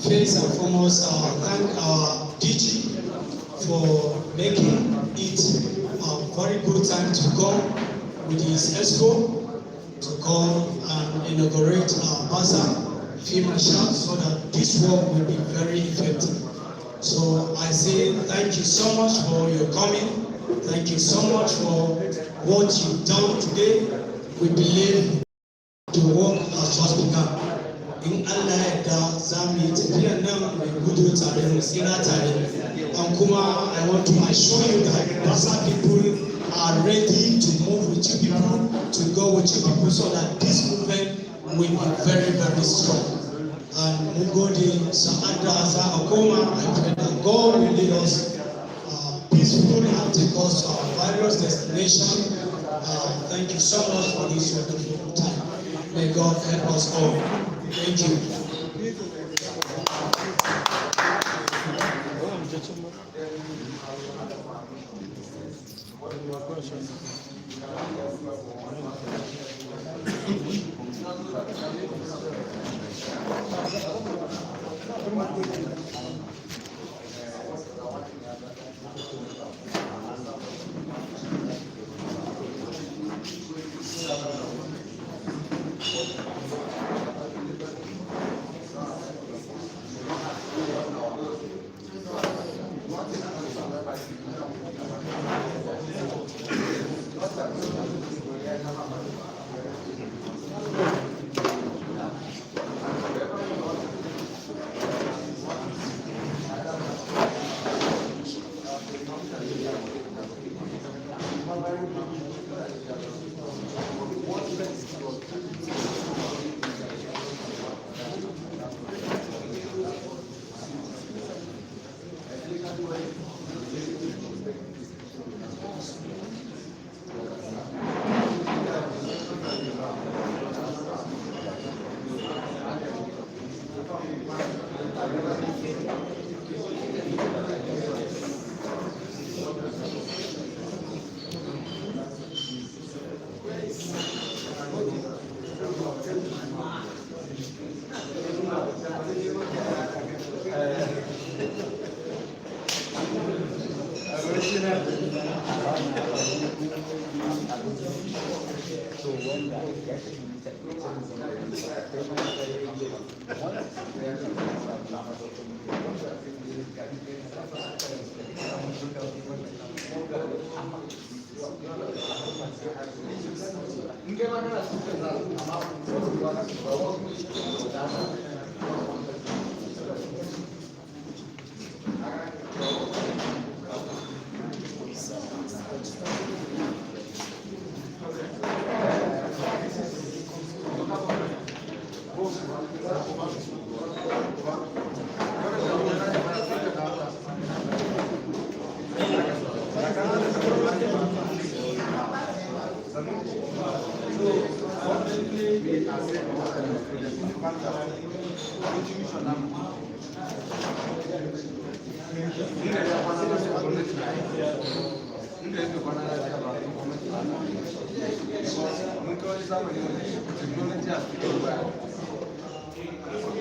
first and foremost thank our DG for making it a very good time to come with his ESCO to come and inaugurate Bassa Marshals so that this work will be very effective. So I say thank you so much for your coming. Thank you so much for what you've done today. We believe the work has just begun. In Allah yadda za mu yi tafiyar nan mai gudu tare mu tsira tare. And kuma I want to assure you that Bassa people are ready to move with you people, to go with you people, so that this movement will be very, very strong. And we go the Sa'ada za a koma. I pray that God will lead us peacefully and take us to our various destinations. Thank you so much for this wonderful time. May God help us all. Thank you.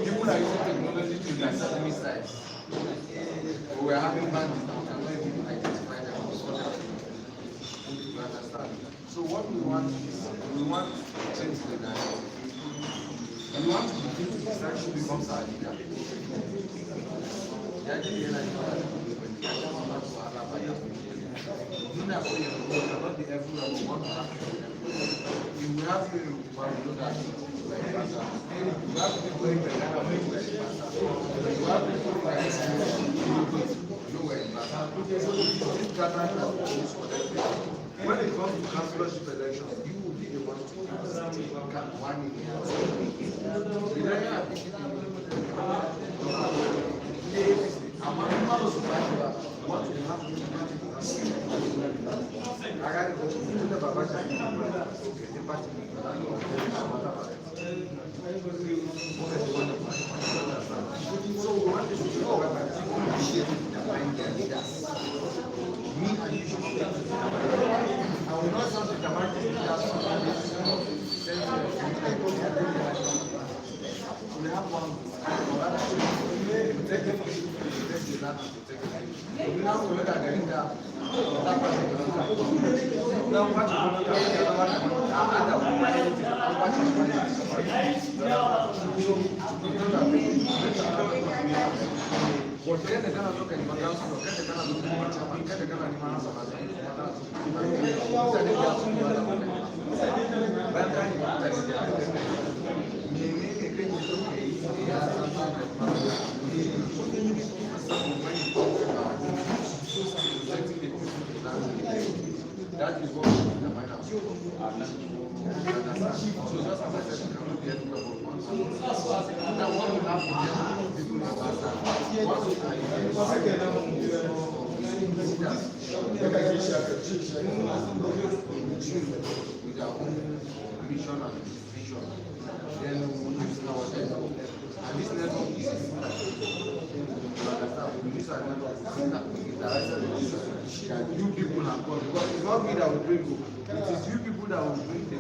People are using technology to their enemy sides. We are having bandits now, and when we identify them, we sort them. You understand? So what we want is, we want to change the narrative. We want to be this actually becomes our leader. The idea is like that when the action is not to allow by your not be everywhere we want to have. If we have you, we know that you have people in the kind of way where you have people like nowhere in Bassa. When it comes to councillorship elections, you will be the one to come 1 year. So we want to show me and you should I will not sound like a That is what we determine as so just as I said, we cannot get to about one. Now what we have to get people in Bassa, what we are with our own mission and vision, then we will use our network. And this network is we use our network that you people have got, because it's not me that will bring you, it is you people that will bring the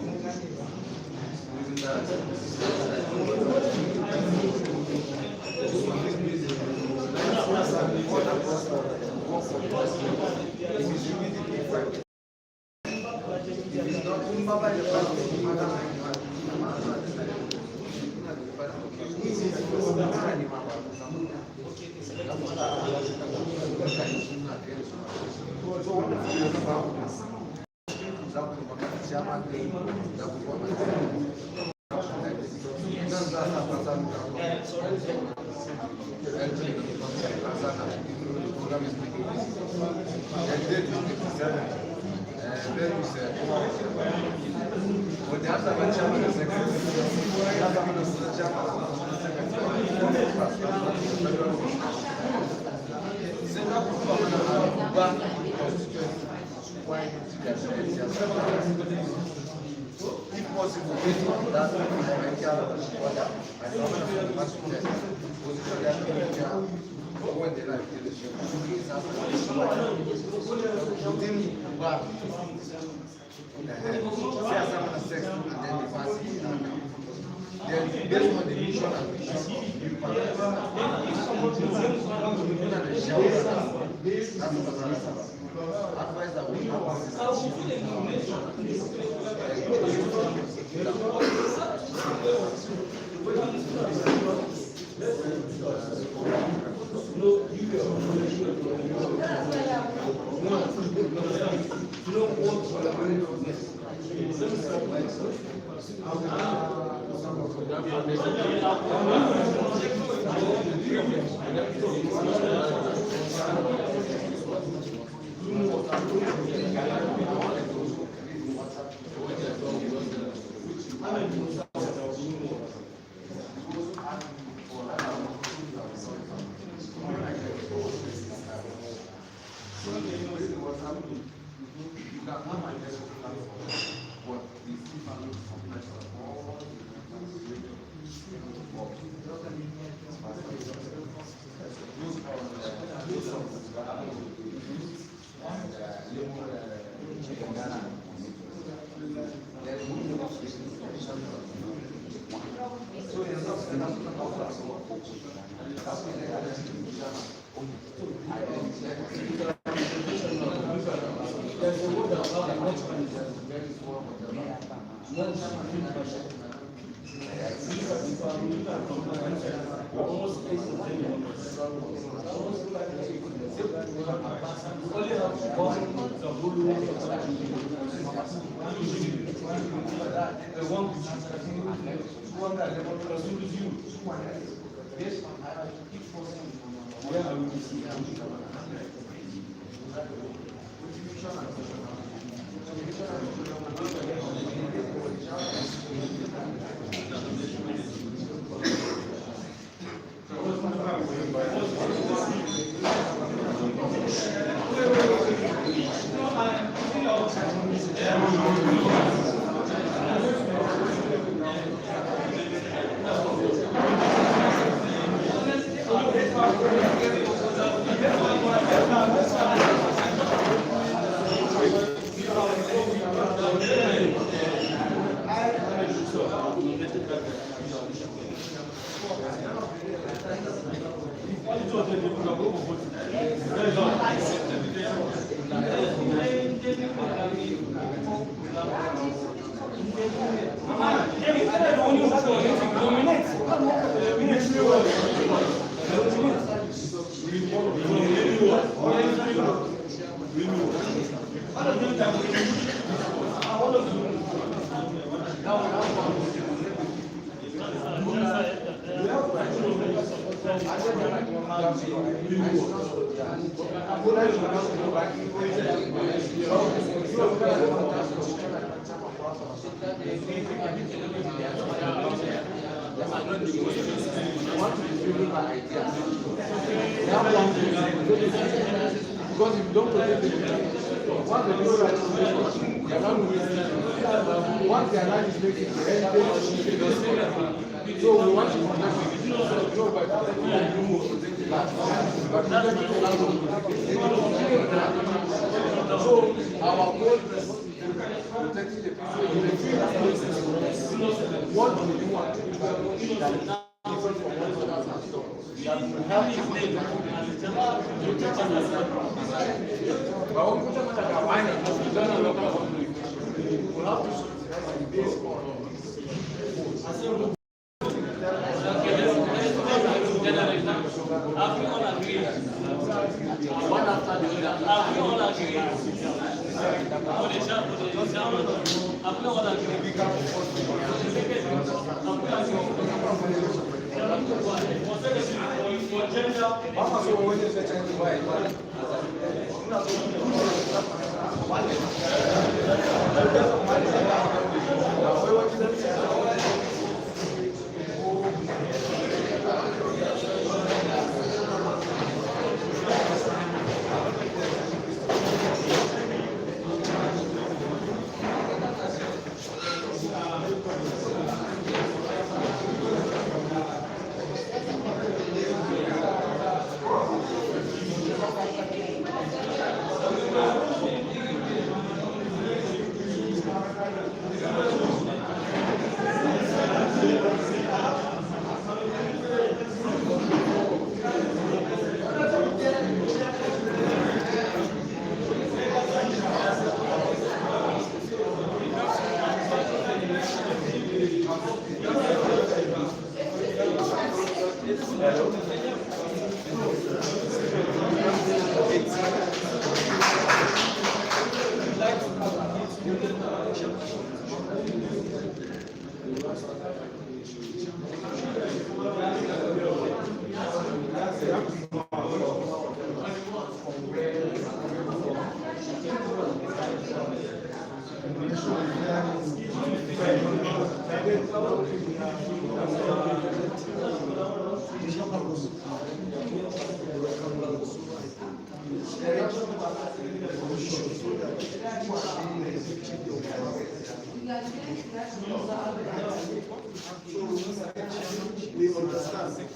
if possible, based on that, when they like within bar, sex, and then the fancy. Then based on the mission and vision of the advice that we have Thank you. Because if you don't protect the people, once the people are taken, they are not moving. Once their land is taken, so we want to protect the people. No, but you will protect the land. But protect the land will protect the so our goal is protecting the people. What do you want to do that is different from what others have done? That will help you We understand.